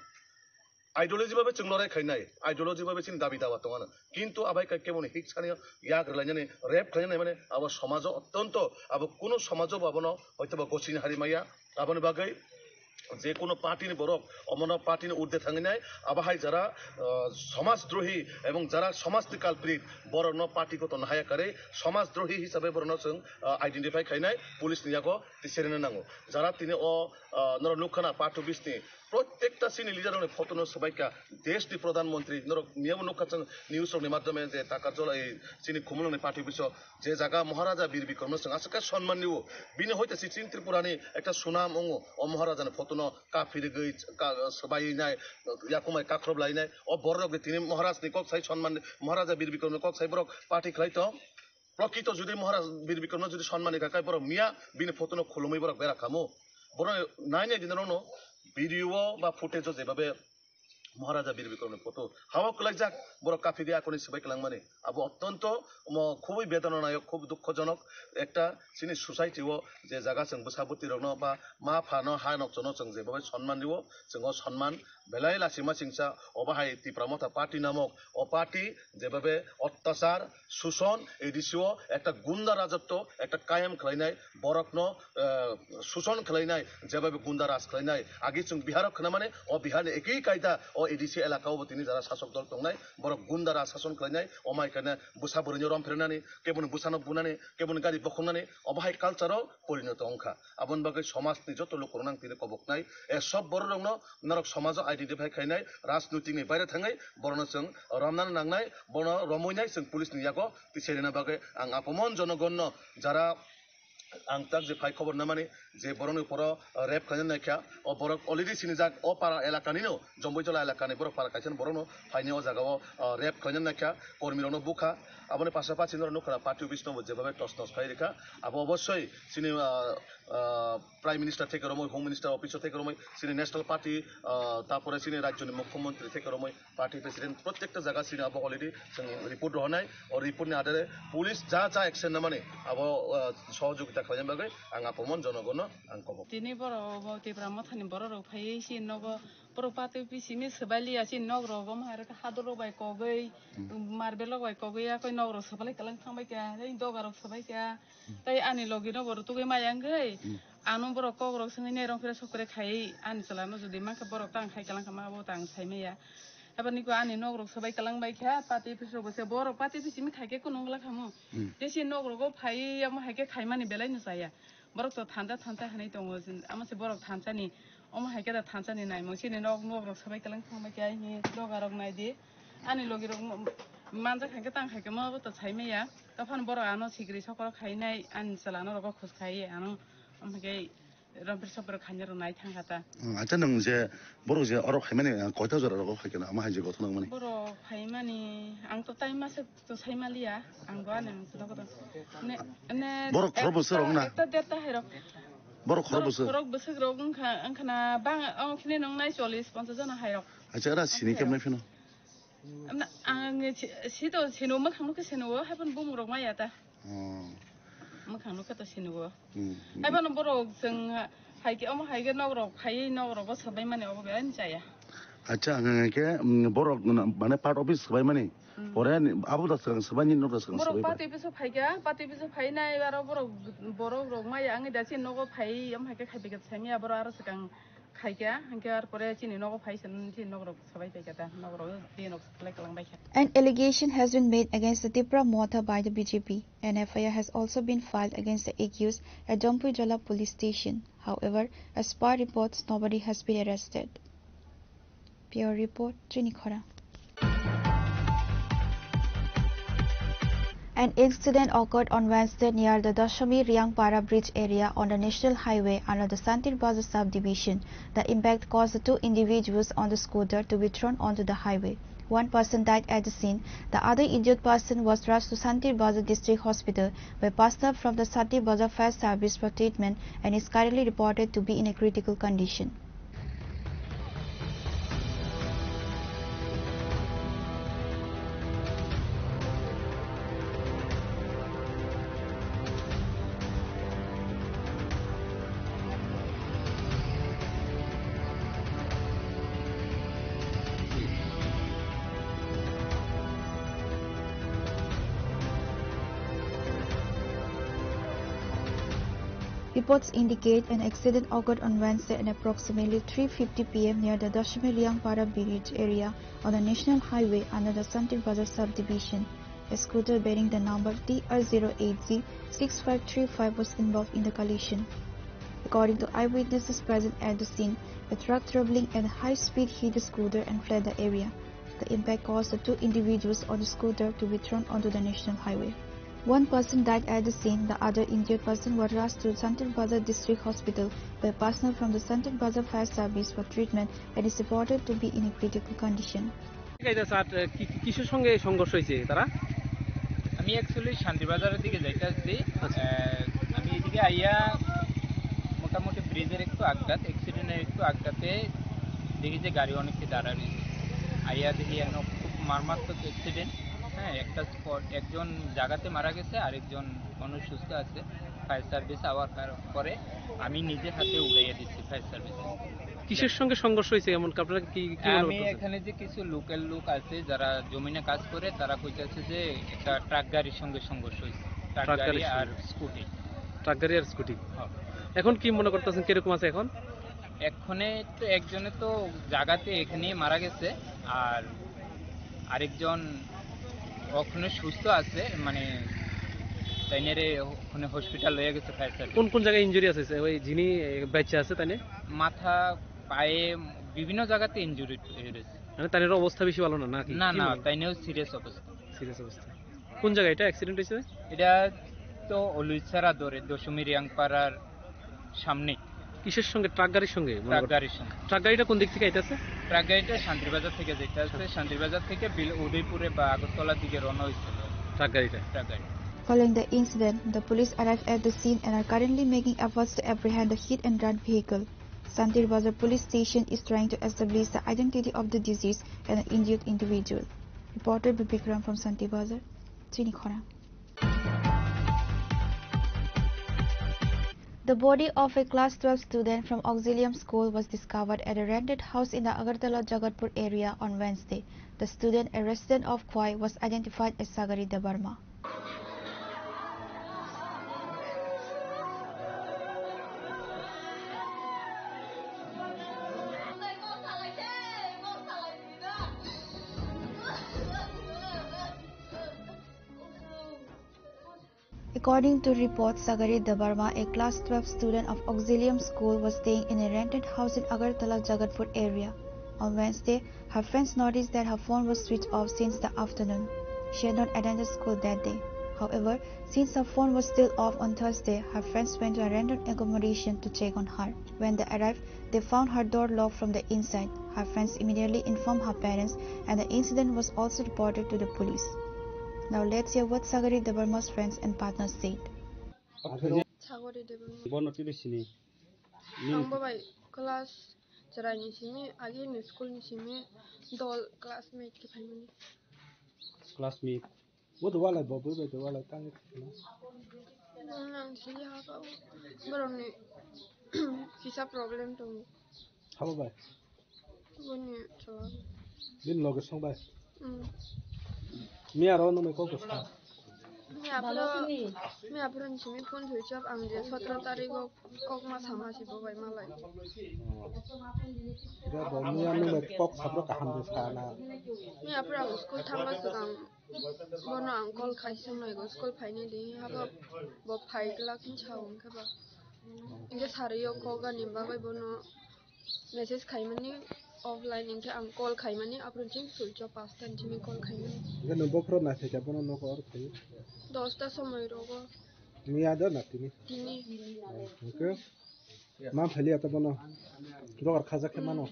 আইডিওলজি ভাবে जों লড়াই খাইনাই আইডিওলজি ভাবে চিনি দাবি দাওয়া তোমার কিন্তু আবাইকা কেমন হিকসানিও ইয়াক রলাইনানি রেপ খাইনাই মানে আবার সমাজ অত্যন্ত আবার কোনো সমাজও পাবনো হয়তো বা গছিন হারিমাইয়া আবার বাগৈ যে কোনো পার্টিনি বরক অমন পার্টিনি উর্ধে থাঙিনাই আবাহাই যারা সমাজদ্রোহী এবং যারা সমাজনি কালপ্রিট বরন পার্টিগত নাহায়াকারে সমাজদ্রোহী হিসাবে বরন जों আইডেন্টিফাই খাইনাই পুলিশ নিয়াগো তিসেরেনে নাঙ্গো যারা তিনি ও নর লুখানা পার্টি অফিসনি প্রত্যেকটা সিনি লিডারনে ফটোনো সবাইকা দেশনি প্রধানমন্ত্রী নর নিয়ম নুখাচং নিউজরनि মাধ্যমে যে টাকাজলা এই সিনি খুমলনি পার্টি অফিস যে জায়গা মহারাজা বীর বিক্রম সিং আসকা সম্মান নিও বিনি হইতে চিন ত্রিপুরানি একটা সুনাম অঙ্গ ও মহারাজানে ফটোনো কাফির গই সবাই নাই ইয়াকুমাই কাখরব লাইনাই ও বড় তিনি মহারাজনি কক সাই সম্মান মহারাজা বীর বিক্রম কক সাই বড় পার্টি খাইতো প্রকৃত যদি মহারাজ বীর বিক্রম যদি সম্মানী কাকাই বড় মিয়া বিনি ফটোনো খুলুমই বড় বেড়া খামো বড় নাই নাই দিননো ভিডিও বা ফুটেজ যেভাবে মহারাজা বীর বিক্রমের ফটো হাওয়া কলাই যাক বড় কাফি দিয়া কোনি সবাই কলাং মানে আবো অত্যন্ত খুবই বেদনানায়ক খুব দুঃখজনক একটা চিনি সোসাইটিও যে জায়গা जों বসাবতি রনো বা মা ফানো হানক জনো जों যেভাবে সম্মান দিব जों সম্মান বেলাই লাসিমা সিংসা অবাহাই ত্রিপুরা মথা পার্টি নামক ও পার্টি যেভাবে অত্যাচার শোষণ এই দিশিও একটা গুন্ডা রাজত্ব একটা কায়েম খাইনাই বরকন শোষণ খাইনাই যেভাবে গুন্ডা রাজ খাইনাই আগে जों বিহারক খানা মানে ও বিহারে একই কায়দা ও এডিসি এলাকাও তিনি যারা শাসক দল দंनाय বড় গুন্দারা শাসন খালাयनाय অমাयखाने बुसा बोरैनो रम फेरनानै केबन बुसानो बुनानै केबन गारि बखंनानै अबाहाय कालचाराव परिणत अंखा आबन बागै समाजनि जत लोक नां तिनि कबकनाय ए सब बर रंनो नरक समाजाव आइडेन्टिफाइ खायनाय राजनीतिनि बायरे थाङै बरनो जों रमनानै नांनाय बन रमयनाय जों पुलिसनि यागो तिसेरिना बागै आं आपमन जनगणनो जारा आं तक जे फाइ खबर ना माने जे बरनो पर रेप खायन नायखा अ बर अलरेडी सिनि जाग अ पारा एलाकानिनो जम्बैजला एलाकानि बर पारा खायसन बरनो फाइनि अ जागाव रेप खायन नायखा कर्मिरनो बुखा आबने पाशापाशि नखरा पार्टी अफिस नो जेबाबे टस टस खाइ रेखा अब अवश्य सिनि प्राइम मिनिस्टार থেকে রমই হোম মিনিস্টার অফিস থেকে রমই সিনি ন্যাশনাল পার্টি তারপরে সিনি রাজ্যের মুখ্যমন্ত্রী থেকে রমই পার্টি প্রেসিডেন্ট প্রত্যেকটা জায়গা সিনি আবো অলরেডি जों রিপোর্ট রহনাय और রিপোর্টनि आधारे पुलिस जा जा एक्शन ना माने आबो सहयोगिता खालामनाय बागै आं आपमन जनगण आं कब दिनै बर' मौतेफ्रा मथानि बर' रफायै सिनगो बर' पाते पिसिनि सबालिया सिनग रगम हार हादर बाय कगै मारबेल बाय कगै आखै नगर सबालै कलां थांबाय क्या दै दगार सबाय क्या तै आनि लगिनो बर' तुगे मायांगै आनु बर' कगर संनै रंफेरा सकरे खाय आनि चलानो जुदि माखा बर' तां खाय कलां खामा बो तां साइमेया एबारनिको आनि नगर सबाय कलां बाय क्या पाते पिसो बसे बर' पाते पिसिनि खायके कुनंगला खामु देसि नगरगो फाय आम हायके खायमानि बेलायनो जाया बर' तो थांजा थांजा हनै दङ आमासे बर' थांजानि अमा हायके दा थांजानि नाय मोसिनि नगर सबाय कलां थांबाय क्या हि दगारक नायदि आनि लगिरक मानजा खायके तां खायके माबो तो साइमेया तफान बर' आनो सिग्रि सकरा खायनाय आनि चलानो रग खुस खाय आनो ओमके रंफेर सकरा खायनो नाय थांगाता आच्छा नों जे बर' जे अर खायमानि कयथा जरा रग खायकेना मा हायजे गथ नंमानि बर' खायमानि आं तो टाइम मासे तो साइमालिया आं गो आने नगद ने बर' खर बोसोर रंना एकता देरता हेरक बर' खर बोसोर खरक बोसोर रग अंखाना बां अंखिने नंनाय 40-50 जना हायक आच्छा रा सिनि केमनाय फेनो आं सितो सिनो मखांनो के सिनो हायफन बुंरक मायाता मखांनो के तो सिनो हायफन बर' जों हायके अम हायके नगरक खाय नगरक सबाय माने अब बेन जाया आच्छा आं के बर' माने पार्ट अफिस सबाय माने ओरे आबो दास सबायनि नगद सबाय बर' पार्टी पिसो फायगा पार्टी पिसो फायनाय बारो बर' रग माया आंनि दासि नगो फाय अम हायके खायबेगे साइमिया बर' आरो सगां खायगा हांके आर परे चिनि नगो फायसन चिनि नगरक सबाय फायगा नगरक दिनक सप्लाय खालामबाय An allegation has been made against the Tipra Motha by the BJP. An FIR has also been filed against the accused at Jompuijala police station. However, as per reports, nobody has been arrested. Pure report, Trinikhora. An incident occurred on Wednesday near the Dashami Riangpara bridge area on the National Highway under the Santir Bazar subdivision. The impact caused the two individuals on the scooter to be thrown onto the highway. One person died at the scene. The other injured person was rushed to Santir Bazar District Hospital by personnel from the Santir Bazar Fire Service for treatment and is currently reported to be in a critical condition. Reports indicate an accident occurred on Wednesday at approximately 3:50 p.m. near the Dashami Riangpara bridge area on the National Highway under the Santir Bazar subdivision. A scooter bearing the number TR08Z6535 was involved in the collision. According to eyewitnesses present at the scene, a truck traveling at high speed hit the scooter and fled the area. The impact caused the two individuals on the scooter to be thrown onto the National Highway. One person died at the scene. The other injured person was rushed to Santir Bazar District Hospital by personnel from the Santir Bazar Fire Service for treatment and is reported to be in a critical condition. কিসের সঙ্গে সংঘর্ষ হয়েছে তারা? আমি actually শান্তি বাজারের দিকে যাইতে আসছি। আমি এদিকে আইয়া মোটামুটি ব্রিজের একটু আঘাত অ্যাক্সিডেন্টের একটু আঘাতে দেখি যে গাড়ি অনেকটি দাঁড়া রয়েছে। আইয়া দেখি খুব মারাত্মক অ্যাক্সিডেন্ট। হ্যাঁ, একটা স্পট একজন জায়গাতে মারা গেছে, আরেকজন মানুষ সুস্থ আছে। ফায়ার সার্ভিস আওয়ার পরে আমি নিজে হাতে উড়াইয়া দিচ্ছি ফায়ার সার্ভিস। কিসের সঙ্গে সংঘর্ষ হয়েছে এমন আপনারা কি আমি এখানে যে কিছু লোকাল লোক আছে যারা জমিনে কাজ করে তারা কইতাছে যে একটা ট্রাক গাড়ির সঙ্গে সংঘর্ষ হয়েছে। ট্রাক গাড়ি আর স্কুটি। ট্রাক গাড়ি আর স্কুটি। এখন কি মনে করতেছেন কিরকম আছে এখন? এক্ষণে তো একজনে তো জায়গাতে এখানে মারা গেছে আর আরেকজন ওখানে সুস্থ আছে মানে তাইনেরে ওখানে হসপিটাল লয়ে গেছে ফায়ার সার্ভিস। কোন কোন জায়গায় ইনজুরি আছে ওই যিনি বেঁচে আছে তাইনে? মাথা পায়ে বিভিন্ন জায়গাতে ইনজুরি হয়েছে। মানে তাইনের অবস্থা বেশি ভালো না নাকি? না না তাইনেও সিরিয়াস অবস্থা। সিরিয়াস অবস্থা। কোন জায়গায় এটা অ্যাক্সিডেন্ট হয়েছে? এটা তো অলুইছাড়া ধরে দশমী রিয়াংপাড়ার সামনে। কিসের সঙ্গে? ট্রাক গাড়ির সঙ্গে? ট্রাক গাড়ির সঙ্গে। ট্রাক গাড়িটা কোন দিক থেকে আইতাছে? ট্রাক গাড়িটা শান্তিবাজার থেকে যেতে আছে, শান্তিবাজার থেকে উদয়পুরে বা আগরতলার দিকে রওনা হয়েছিল ট্রাক গাড়িটা। ট্রাক গাড়ি। Following the incident, the police arrived at the scene and are currently making efforts to apprehend the hit and run vehicle. Santir Bazar Police Station is trying to establish the identity of the deceased and the injured individual. Reporter Bibikram from Santir Bazar, Chinikhora. The body of a class 12 student from Auxilium School was discovered at a rented house in the Agartala Jagatpur area on Wednesday. The student, a resident of Khwai, was identified as Sagari Debarma. According to reports, Sagari Debarma, a class 12 student of Auxilium School, was staying in a rented house in Agartala Jagatpur area. On Wednesday, her friends noticed that her phone was switched off since the afternoon. She had not attended school that day. However, since her phone was still off on Thursday, her friends went to a rented accommodation to check on her. When they arrived, they found her door locked from the inside. Her friends immediately informed her parents, and the incident was also reported to the police. Now let's hear what Sagari Debarma's friends and partners said. Sagari Debarma. Angbabai class jarai ni simi agi ni school ni simi dol classmate ki phaimani. Classmate. What wala bobu be wala tang. Nang sili ha ba. Baroni visa problem to. How ba? Boni chala. Bin log song ba. Mi aro no me ko kosta. Mi apro ni simi phone thoi chap ang je 17 tarikh kok ma sama si bo bai malai. Ga bo mi anu me kok sabro ka ham des kana. Mi apro ang school thamba sang bono ang call khai sam noi go school phai ni di ha ba bo phai kla kin chaung ka ba. Inge sariyo ko ga nimba bai bono message khai mani offline inke ang call khai mani apro chim sul cho pas tan chimi call khai mani. Ga no bokro na se ka bono no ko or khai. 10টা সময় রোগো me আদা না তিনি ওকে মা ফেলি আতা বনো Roger খাজা খে মানো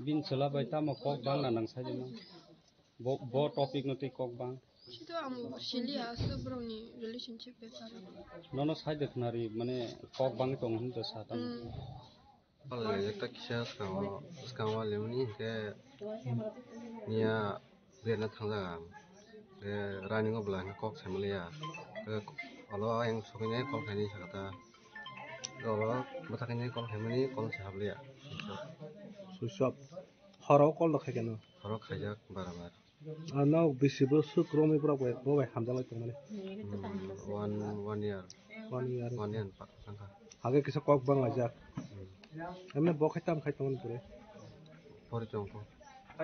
বিন চলা বাইতা ম কক বাং না নাং সাজে মা bo topic no te kok bang sito am sili asu broni relationship betar no no sai dekhnari mane kok bang tong hun to sa tam ala eta kisha skawa lemni ke nia bena thangla ke running obla kok samlia ke alo yang sokine kok khani sakata alo batakine kok khani kol sablia susop haro kol lokhe keno haro khajak barabar ana bisibo sukromi pura boy hamdala to mane one year pak sangka age kisa kok bang ajak emme bo khaitam khaitam pure pore chongko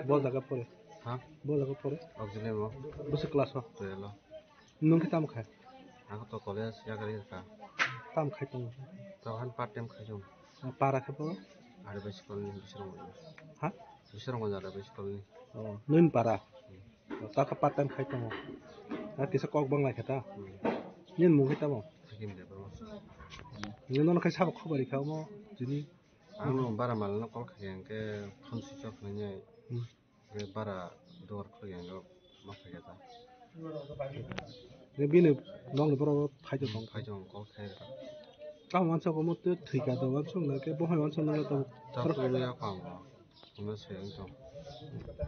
bo jaga pore ha bo jaga pore auxilium bus class ho telo nung khitam khai aku to college ya kali ka tam khaitam tahan part time khajum para khapo ada sekolah ni bisrong ha bisrong ada sekolah ni oh nun para ta ka part time khaitam ha kisa kok bang lai khata nin mu khitam hakim de bro nin no khai sab khobari khao mo jini anu bara mal no kol khayang ke phone switch off ni ke bara door khayang go ma khayata ne bine nong le bro khaijo tong khajong kol khay ta wan so ko mo te thika do wan song na ke bo hai wan song na to ta ko ya pam kuma se to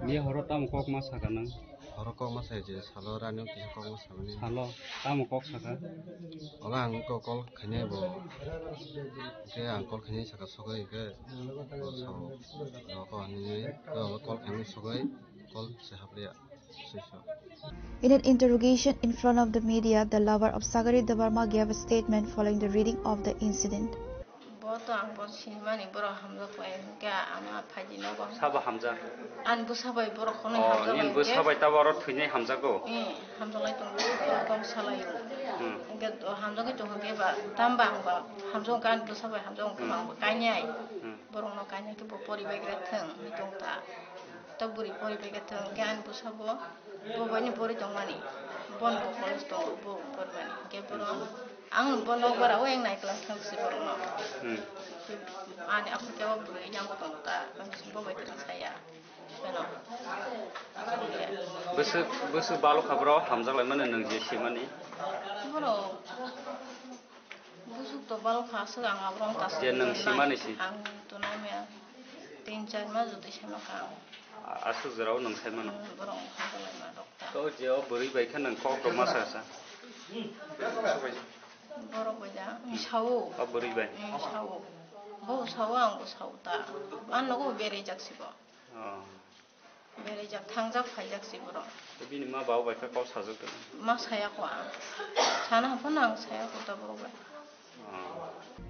ni horo tam kok ma saka nang horo kok ma se je salo rani ki kok ma samani salo tam kok saka ola ang ko kol khane bo ke ang kol khane saka sogai ke so no ko ni ko kol khane sogai kol se haplia In an interrogation in front of the media, the lover of Sagari Debarma gave a statement following the reading of the incident. Bo to ang bo sinimani boro hamza ko ga ama phaji no bo sabo hamza an bu sabai boro khono oh hamza nin bu sabai ta boro thunai hamza ko hamza lai to kom salai ga hamza ko to ge ba tambang ba hamza kan bu sabai hamza ko mang ba kanyai boro no kanyai ke bo pori ba gra thang tong ta ta buri pori ba ga thang gan bu sabo bo bani pori tong mani bon bo khono to bo por bani ge boro ang bon no bara weng nai kelas thang si boro no ani aku jawab yang tong ta kan si bo ba saya Besu balu kabro hamza lai mana nang je simani. Bro, besu to balu khas ang abrong tas. Je nang simani si. Ang to na me 3-4 mas jodi sama ka. Asu zerau nang simani. Bro, hamza lai ma dokta. To je beri baik kan nang kok masa sa. Bro baja, sawo. Beri baik. Sawo. Bo sawo ang bo sawo ta. An logo bere jak si bo. Bere jak thangja phajak si bro. Bini ma bawa baik kau sajak tu. Ma saya ko a. Sana pun ang saya ko ta bro.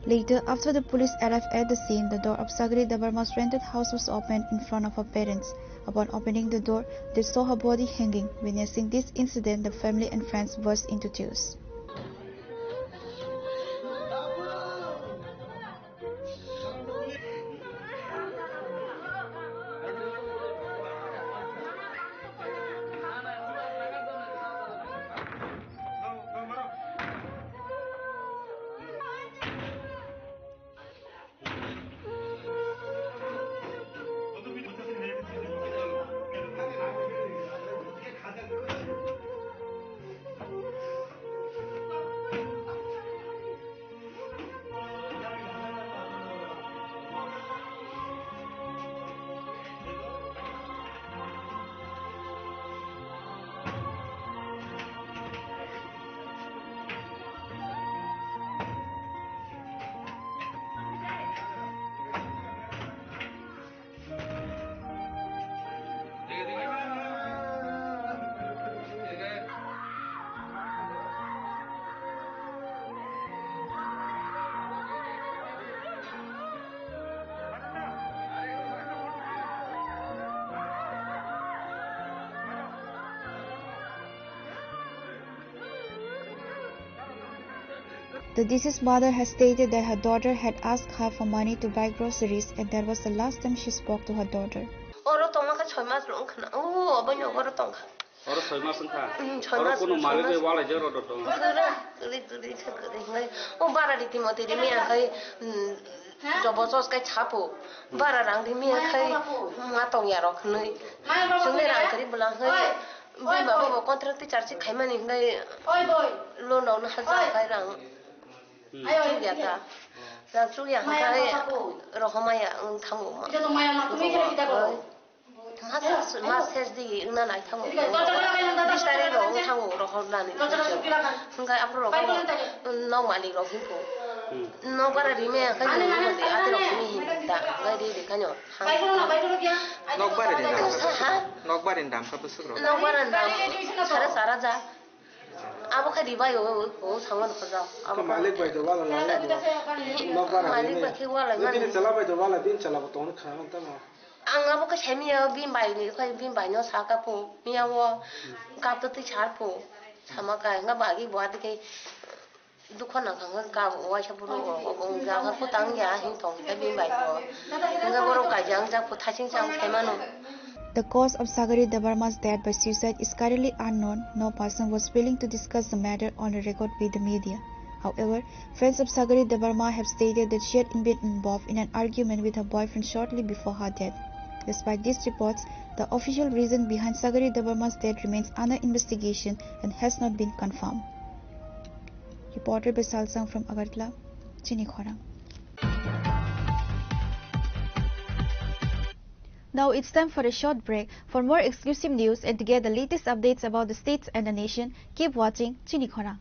Later, after the police arrived at the scene, the door of Sagari Dabarma's rented house was opened in front of her parents. Upon opening the door, they saw her body hanging. Witnessing this incident, the family and friends burst into tears. The deceased mother has stated that her daughter had asked her for money to buy groceries, and that was the last time she spoke to her daughter. Orang 6 mas entah. Orang kuno malu ke wala jero dotong. Oh bara di timot di mi kai jobo sos kai chapo. Bara rang di mi kai matong ya rok nui. Sungai rang kari bulang kai. Bi baba kontrak ti charge kai mani kai. Lo no na hazar kai rang. Ayo ya ta. Rang chu ya kai rohmaya thangu ma. Itu maya ma tumi kira kita ko. Mas di una naik thangu. Di stare ro thangu ro hodani. Enggak apa ro. No mali ro himpo. No para di me kan ni mo di ate ro ni himta. Ngai di kanyo. No para di dam. No para di dam ka busuk ro. No para dam. Sara sara ja. Abo ka di ba yo o sangon ko ja. Abo malik ba do wala la. No para. Malik ba ki wala. Din chala ba do wala din chala ba ton khana ta ma. Ang abo ka chemiya bin bai ni kai bin bai no sa ka po miya wo ka to ti char po sama ka nga ba gi bo ti dukhan na khang ka wa cha bu ro ong ja ka pu tang ya hin thong ta bin bai po nga bo ro ka jang ja pu tha ching chang thema no. The cause of Sagari Dabarma's death by suicide is currently unknown. No person was willing to discuss the matter on a record with the media. However, friends of Sagari Dabarma have stated that she had been involved in an argument with her boyfriend shortly before her death. Despite these reports, the official reason behind Sagari Dabarma's death remains under investigation and has not been confirmed. Reporter Bisal Sang from Agartala, Chini Khorang. Now it's time for a short break. For more exclusive news and to get the latest updates about the states and the nation, keep watching Chini Khorang.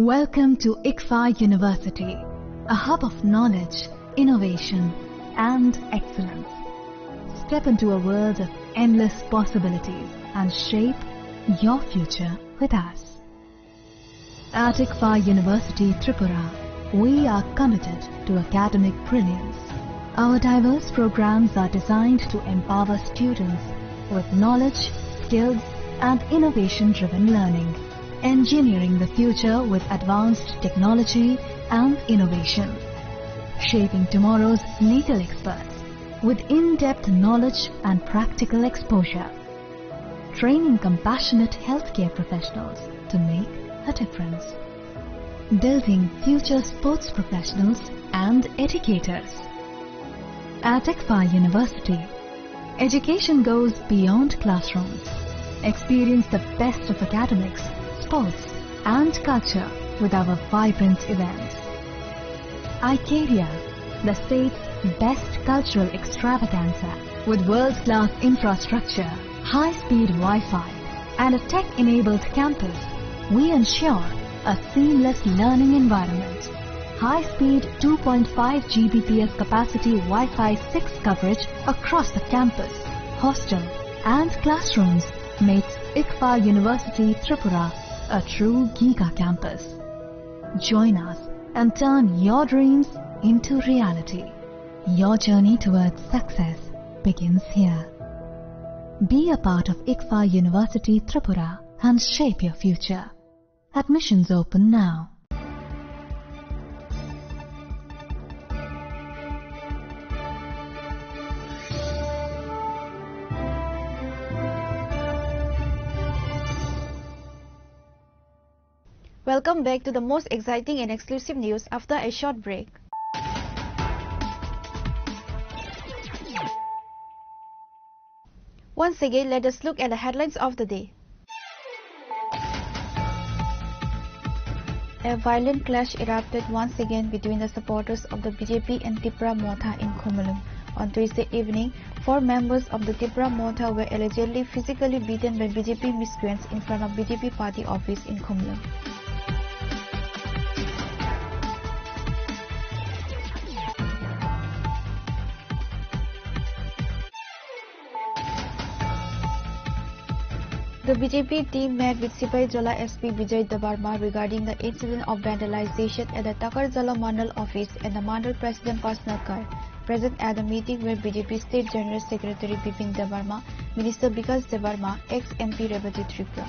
Welcome to ICFA University, a hub of knowledge, innovation, and excellence. Step into a world of endless possibilities and shape your future with us. At ICFA University, Tripura, we are committed to academic brilliance. Our diverse programs are designed to empower students with knowledge, skills, and innovation-driven learning, engineering the future with advanced technology and innovation, shaping tomorrow's legal experts with in-depth knowledge and practical exposure, training compassionate healthcare professionals to make a difference, building future sports professionals and educators. At ICFA University, education goes beyond classrooms. Experience the best of academics, sports, and culture with our vibrant events. Icaria, the state's best cultural extravaganza, with world-class infrastructure, high-speed Wi-Fi, and a tech-enabled campus, we ensure a seamless learning environment. High-speed 2.5 Gbps capacity Wi-Fi 6 coverage across the campus, hostel, and classrooms makes ICFA University Tripura a true Giga campus. Join us and turn your dreams into reality. Your journey towards success begins here. Be a part of ICFA University Tripura and shape your future. Admissions open now. Welcome back to the most exciting and exclusive news after a short break. Once again, let us look at the headlines of the day. A violent clash erupted once again between the supporters of the BJP and Tipra Motha in Khumulung. On Tuesday evening, 4 members of the Tipra Motha were allegedly physically beaten by BJP miscreants in front of BJP party office in Khumulung. The BJP team met with Sipai Jala SP Vijay Dabarma regarding the incident of vandalization at the Takarjala Mandal office and the Mandal President personal car. Present at the meeting were BJP State General Secretary Bipin Dabarma, Minister Vikas Dabarma, ex-MP Revati Tripura.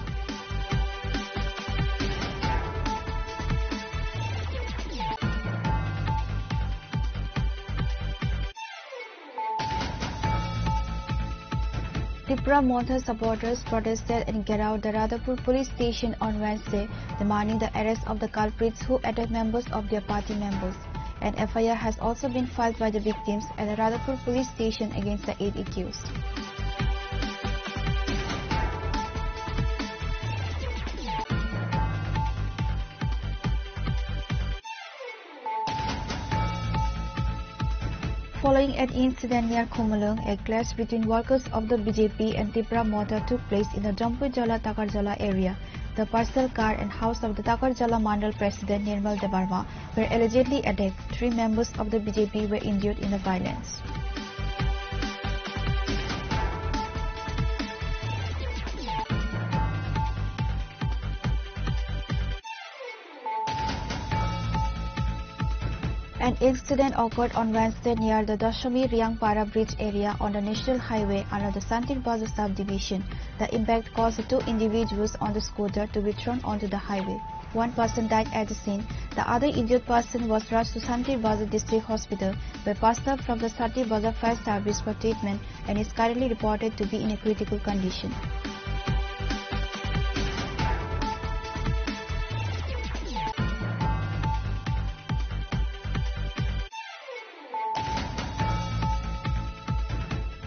Tipra Motha supporters protested and get out the Radhapur police station on Wednesday, demanding the arrest of the culprits who attacked members of their party members. An FIR has also been filed by the victims at the Radhapur police station against the 8 accused. Following an incident near Khumulung, a clash between workers of the BJP and Tipra Motha took place in the Jampujala Takarjala area. The parcel car and house of the Takarjala Mandal President Nirmal Debarma were allegedly attacked. 3 members of the BJP were injured in the violence. An incident occurred on Wednesday near the Dashami Riangpara Bridge area on the National Highway under the Santir Bazar subdivision. The impact caused 2 individuals on the scooter to be thrown onto the highway. 1 person died at the scene. The other injured person was rushed to Santir Bazar District Hospital, where personnel from the Santir Bazar Fire Service for treatment and is currently reported to be in a critical condition.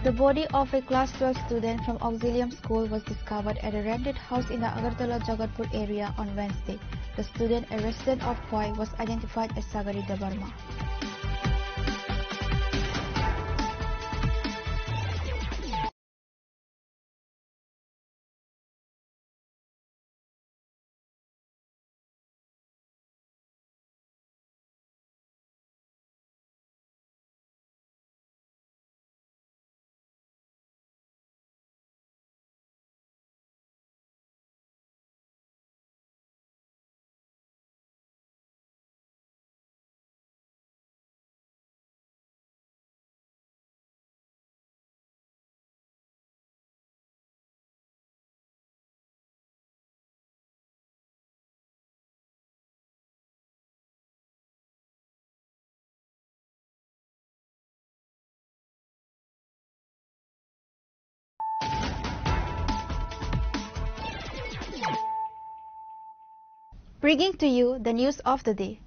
The body of a class 12 student from Auxilium School was discovered at a rented house in the Agartala Jagatpur area on Wednesday. The student, a resident of Khoi, was identified as Sagari Dabarma. Bringing to you the news of the day.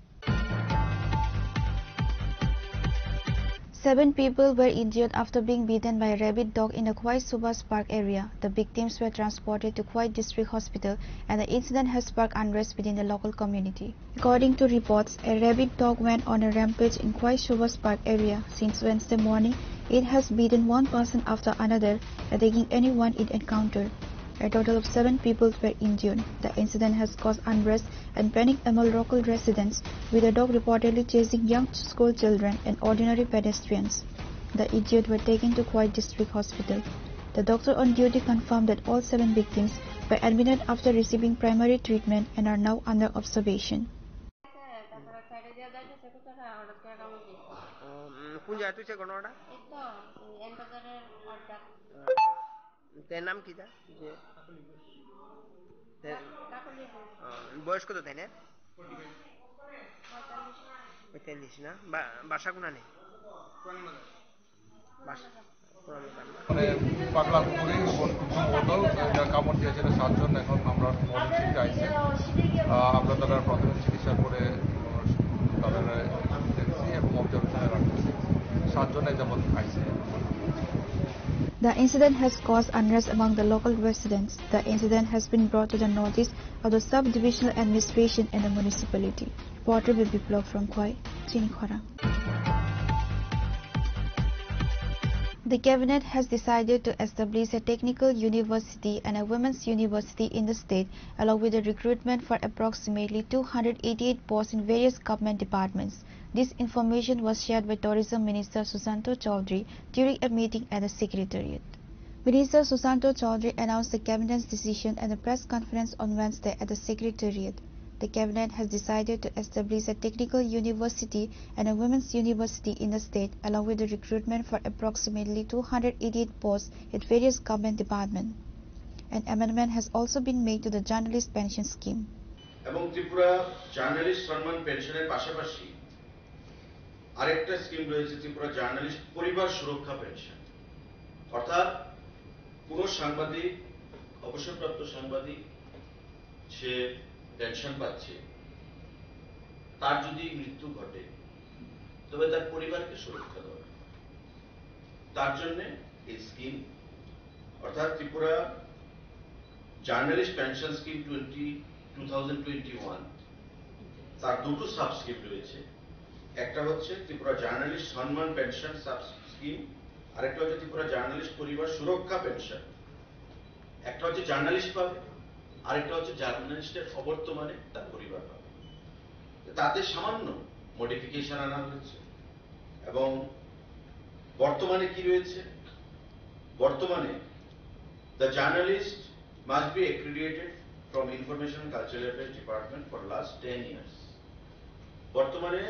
7 people were injured after being bitten by a rabid dog in the Khwai Subhas Park area. The victims were transported to Khwai District Hospital and the incident has sparked unrest within the local community. According to reports, a rabid dog went on a rampage in Khwai Subhas Park area. Since Wednesday morning, it has bitten one person after another, attacking anyone it encountered. A total of 7 people were injured. The incident has caused unrest and panic among local residents, with the dog reportedly chasing young school children and ordinary pedestrians. The injured were taken to Khwai District Hospital. The doctor on duty confirmed that all 7 victims were admitted after receiving primary treatment and are now under observation. বয়স কত তাই না 45 না বাসা কোনানে পাগলা কুকুরে বদল কামড় দিয়েছিল 7 জন এখন আমরা মনিটরিং আইছে আমরা তারা প্রাথমিক চিকিৎসা করে তাদের দেখছি এবং অবজারভেশনে রাখছি 7 জনের যাবত আইছে The incident has caused unrest among the local residents. The incident has been brought to the notice of the sub-divisional administration and the municipality. Reporter Biplov from Khwai, Chinikhora. The cabinet has decided to establish a technical university and a women's university in the state, along with the recruitment for approximately 288 posts in various government departments. This information was shared by Tourism Minister Susanto Chaudhary during a meeting at the Secretariat. Minister Susanto Chaudhary announced the cabinet's decision at a press conference on Wednesday at the Secretariat. The cabinet has decided to establish a technical university and a women's university in the state, along with the recruitment for approximately 288 posts at various government departments. An amendment has also been made to the journalist pension scheme. এবং Tripura journalist সম্মান পেনশনের পাশাপাশি আরেকটা scheme রয়েছে Tripura journalist পরিবার সুরক্ষা pension অর্থাৎ কোন সাংবাদিক অবসরপ্রাপ্ত সাংবাদিক সে পেনশন পাচ্ছে তার যদি মৃত্যু ঘটে তবে তার পরিবারকে সুরক্ষা দেওয়া তার জন্য এই স্কিম অর্থাৎ ত্রিপুরা জার্নালিস্ট পেনশন স্কিম 2021 তার দুটো সাব স্কিম রয়েছে একটা হচ্ছে ত্রিপুরা জার্নালিস্ট সম্মান পেনশন সাব স্কিম আরেকটা হচ্ছে ত্রিপুরা জার্নালিস্ট পরিবার সুরক্ষা পেনশন একটা হচ্ছে জার্নালিস্ট পাবে আরেকটা হচ্ছে জার্নালিস্টের অবর্তমানে তার পরিবার পাবে তাতে সামান্য মডিফিকেশন আনা হয়েছে এবং বর্তমানে কি রয়েছে বর্তমানে the journalist must be accredited from Information Cultural Affairs Department for last 10 years বর্তমানে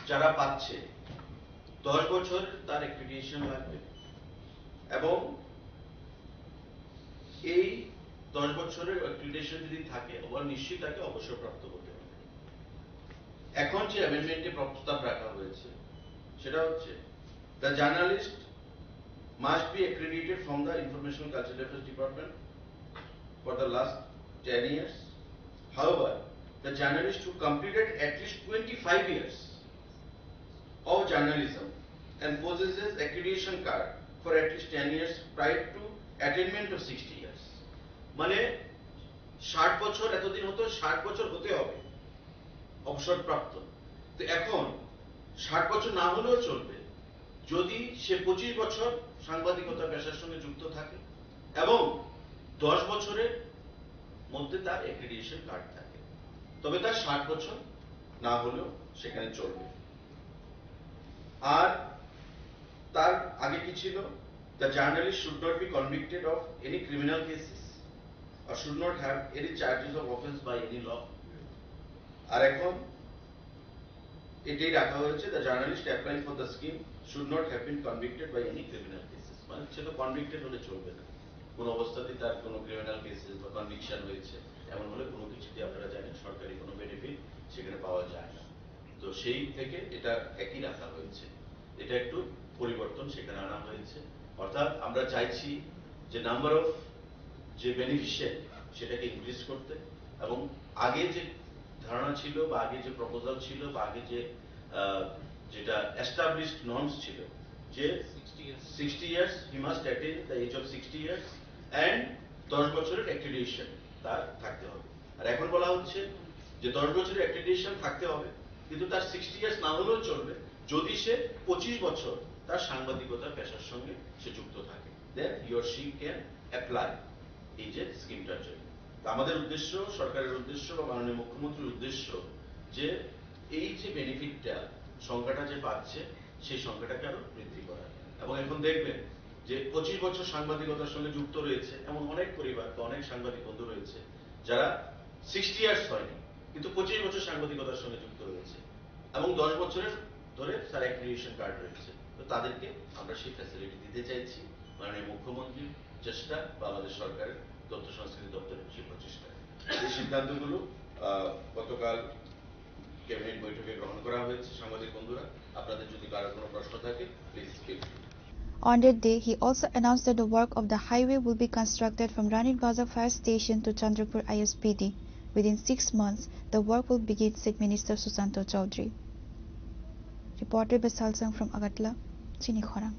যারা পাচ্ছে 10 বছর তার accreditation লাগবে এবং এই 10 বছরের accreditation যদি থাকে ওর নিশ্চিত তাকে অবসরপ্রাপ্ত হতে হবে এখন যে অ্যামেন্ডমেন্টে প্রস্তাব রাখা হয়েছে সেটা হচ্ছে the journalist must be accredited from the Information Cultural Affairs Department for the last 10 years. However, the journalist who completed at least 25 years of journalism and possesses accreditation card for at least 10 years prior to attainment of 60 years. মানে 60 বছর এতদিন হতো 60 বছর হতে হবে অবসরপ্রাপ্ত তো এখন 60 বছর না হলেও চলবে যদি সে 25 বছর সাংবাদিকতা পেশার সঙ্গে যুক্ত থাকে এবং 10 বছরের মধ্যে তার অ্যাক্রিডিটেশন কার্ড থাকে তবে তার 60 বছর না হলেও সেখানে চলবে আর তার আগে কি ছিল the journalist should not be convicted of any criminal cases or should not have any charges of offense by any law আর এখন এটাই রাখা হয়েছে the journalist applying for the scheme should not have been convicted by any criminal cases মানে সে তো convicted হলে চলবে না কোন অবস্থাতেই তার কোনো ক্রিমিনাল কেসেস বা কনভিকশন হয়েছে এমন হলে কোনো কিছুতে আপনারা জানেন সরকারি কোনো বেনিফিট সেখানে পাওয়া যায় না তো সেই থেকে এটা একই রাখা হয়েছে এটা একটু পরিবর্তন সেখানে আনা হয়েছে অর্থাৎ আমরা চাইছি যে নাম্বার অফ যে বেনিফিশিয়ারি সেটাকে ইনক্রিজ করতে এবং আগে যে ধারণা ছিল বা আগে যে প্রপোজাল ছিল বা আগে যে যেটা এস্টাবলিশড নর্মস ছিল যে 60 years he must attain the age of 60 years and 10 বছরের অ্যাক্রিডিটেশন তার থাকতে হবে। আর এখন বলা হচ্ছে যে 10 বছরের অ্যাক্রিডিটেশন থাকতে হবে, কিন্তু তার 60 ইয়ার্স না হলেও চলবে যদি সে 25 বছর তার সাংবাদিকতার পেশার সঙ্গে সে যুক্ত থাকে, then he or she can apply এই যে স্কিমটার জন্য। আমাদের উদ্দেশ্য, সরকারের উদ্দেশ্য বা মাননীয় মুখ্যমন্ত্রীর উদ্দেশ্য যে এই যে বেনিফিটটা সংখ্যাটা যে পাচ্ছে সেই সংখ্যাটাকে আরো বৃদ্ধি করা। এবং এখন দেখবেন যে 25 বছর সাংবাদিকতার সঙ্গে যুক্ত রয়েছে এমন অনেক পরিবার বা অনেক সাংবাদিক বন্ধু রয়েছে যারা 60 ইয়ার্স হয়নি কিন্তু 25 বছর সাংবাদিকতার সঙ্গে যুক্ত রয়েছে এবং 10 বছরের ধরে তার অ্যাক্রিডিটেশন কার্ড রয়েছে। তো তাদেরকে আমরা সেই ফ্যাসিলিটি দিতে চাইছি মাননীয় মুখ্যমন্ত্রীর চেষ্টা বা আমাদের সরকারের তথ্য সংস্কৃতি দপ্তরের সেই প্রচেষ্টা। এই সিদ্ধান্তগুলো গতকাল ক্যাবিনেট বৈঠকে গ্রহণ করা হয়েছে। সাংবাদিক বন্ধুরা, আপনাদের যদি কারো কোনো প্রশ্ন থাকে please feel free. On that day, he also announced that the work of the highway will be constructed from Rani Bazaar Fire Station to Chandrapur ISPD. Within 6 months, the work will begin, said Minister Susanto Chaudhary. Reported by Salsang from Agartala, Chini Khorang.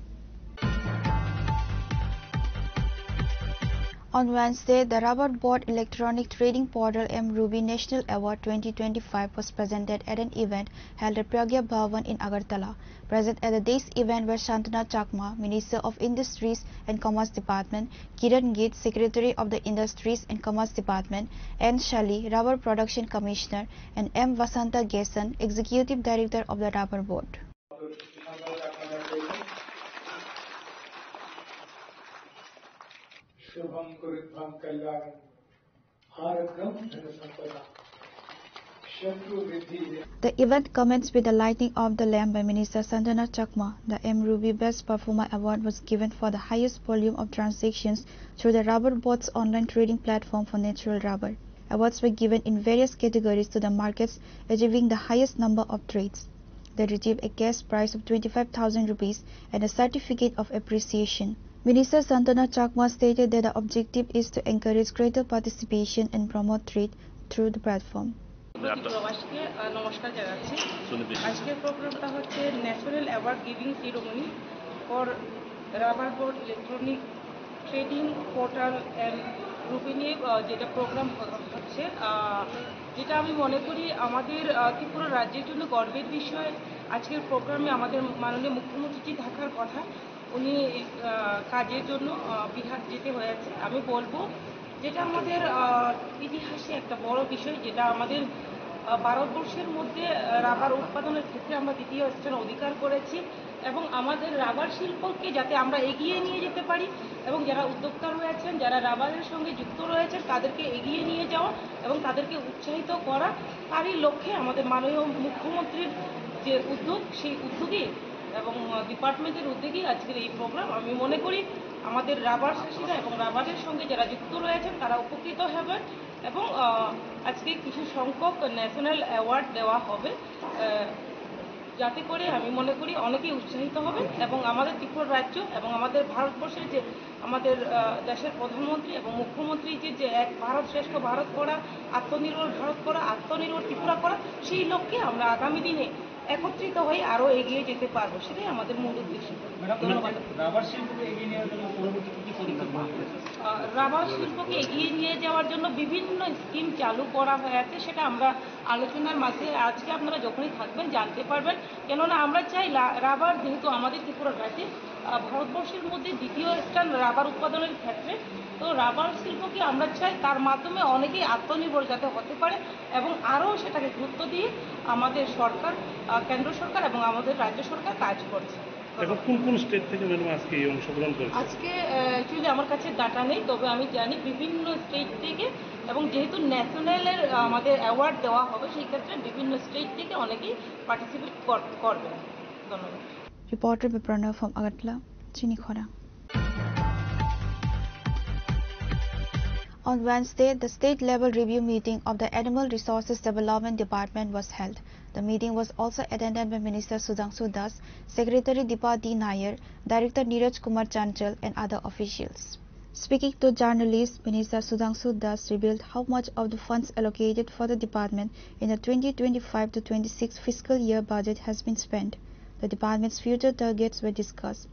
On Wednesday, the Rubber Board Electronic Trading Portal mRuby National Award 2025 was presented at an event held at Pragya Bhavan in Agartala. Present at the day's event were Shantanu Chakma, Minister of Industries and Commerce Department, Kiran Git, Secretary of the Industries and Commerce Department, N. Shali, Rubber Production Commissioner, and M. Vasanta Gesan, Executive Director of the Rubber Board. The event commenced with the lighting of the lamp by Minister Sanjana Chakma. The mRuby Best Performer Award was given for the highest volume of transactions through the Rubber Board's online trading platform for natural rubber. Awards were given in various categories to the markets achieving the highest number of trades. They received a cash prize of 25,000 rupees and a certificate of appreciation. Minister Santana Chakma stated that the objective is to encourage greater participation and promote trade through the platform. প্রবাসীকে নমস্কার জানাচ্ছি। আজকের প্রোগ্রামটা হচ্ছে national award giving ceremony for rubber board electronic trading portal Ruby নিয়ে যেটা programme হচ্ছে, যেটা আমি মনে করি আমাদের ত্রিপুরা রাজ্যের জন্য গর্বের বিষয়। আজকের প্রোগ্রামে আমাদের মাননীয় মুখ্যমন্ত্রী থাকার কথা, উনি কাজের জন্য বিহার যেতে হয়েছে। আমি বলবো যেটা আমাদের ইতিহাসে একটা বড় বিষয়, যেটা আমাদের ভারতবর্ষের মধ্যে রাবার উৎপাদনের ক্ষেত্রে আমরা দ্বিতীয় স্থান অধিকার করেছি এবং আমাদের রাবার শিল্পকে যাতে আমরা এগিয়ে নিয়ে যেতে পারি এবং যারা উদ্যোক্তা রয়েছেন, যারা রাবারের সঙ্গে যুক্ত রয়েছেন, তাদেরকে এগিয়ে নিয়ে যাওয়া এবং তাদেরকে উৎসাহিত করা, তারই লক্ষ্যে আমাদের মাননীয় মুখ্যমন্ত্রীর যে উদ্যোগ, সেই উদ্যোগে এবং ডিপার্টমেন্টের উদ্যোগে আজকের এই প্রোগ্রাম। আমি মনে করি আমাদের রাবার চাষিরা এবং রাবারের সঙ্গে যারা যুক্ত রয়েছেন তারা উপকৃত হবেন এবং আজকে কিছু সংখ্যক ন্যাশনাল অ্যাওয়ার্ড দেওয়া হবে, যাতে করে আমি মনে করি অনেকেই উৎসাহিত হবেন এবং আমাদের ত্রিপুরা রাজ্য এবং আমাদের ভারতবর্ষের যে আমাদের দেশের প্রধানমন্ত্রী এবং মুখ্যমন্ত্রী যে এক ভারত শ্রেষ্ঠ ভারত করা, আত্মনির্ভর ভারত করা, আত্মনির্ভর ত্রিপুরা করা, সেই লক্ষ্যে আমরা আগামী দিনে একত্রিত হয়ে আরো এগিয়ে যেতে পারবো, সেটাই আমাদের মূল উদ্দেশ্য। ধন্যবাদ। রাবার শিল্পকে এগিয়ে নেওয়ার জন্য রাবার শিল্পকে এগিয়ে নিয়ে যাওয়ার জন্য বিভিন্ন স্কিম চালু করা হয়েছে, সেটা আমরা আলোচনার মাঝে আজকে আপনারা যখনই থাকবেন জানতে পারবেন। কেননা আমরা চাই রাবার যেহেতু আমাদের ত্রিপুরা রাজ্যে ভারতবর্ষের মধ্যে দ্বিতীয় স্থান রাবার উৎপাদনের ক্ষেত্রে, তো রাবার শিল্পকে আমরা চাই তার মাধ্যমে অনেকেই আত্মনির্ভর যাতে হতে পারে এবং আরও সেটাকে গুরুত্ব দিয়ে আমাদের সরকার, কেন্দ্র সরকার এবং আমাদের রাজ্য সরকার কাজ করছে। এখন কোন কোন স্টেট থেকে ম্যাডাম আজকে এই অংশগ্রহণ করছে? আজকে অ্যাকচুয়ালি আমার কাছে ডাটা নেই, তবে আমি জানি বিভিন্ন স্টেট থেকে, এবং যেহেতু ন্যাশনালের আমাদের অ্যাওয়ার্ড দেওয়া হবে সেই ক্ষেত্রে বিভিন্ন স্টেট থেকে অনেকেই পার্টিসিপেট করবে। ধন্যবাদ। Reporter by Pranav from Agartala, Chini Khorang. On Wednesday, the state-level review meeting of the Animal Resources Development Department was held. The meeting was also attended by Minister Sudhanshu Das, Secretary Deepa D. Nair, Director Neeraj Kumar Chanchal, and other officials. Speaking to journalists, Minister Sudhanshu Das revealed how much of the funds allocated for the department in the 2025-26 fiscal year budget has been spent. The department's future targets were discussed.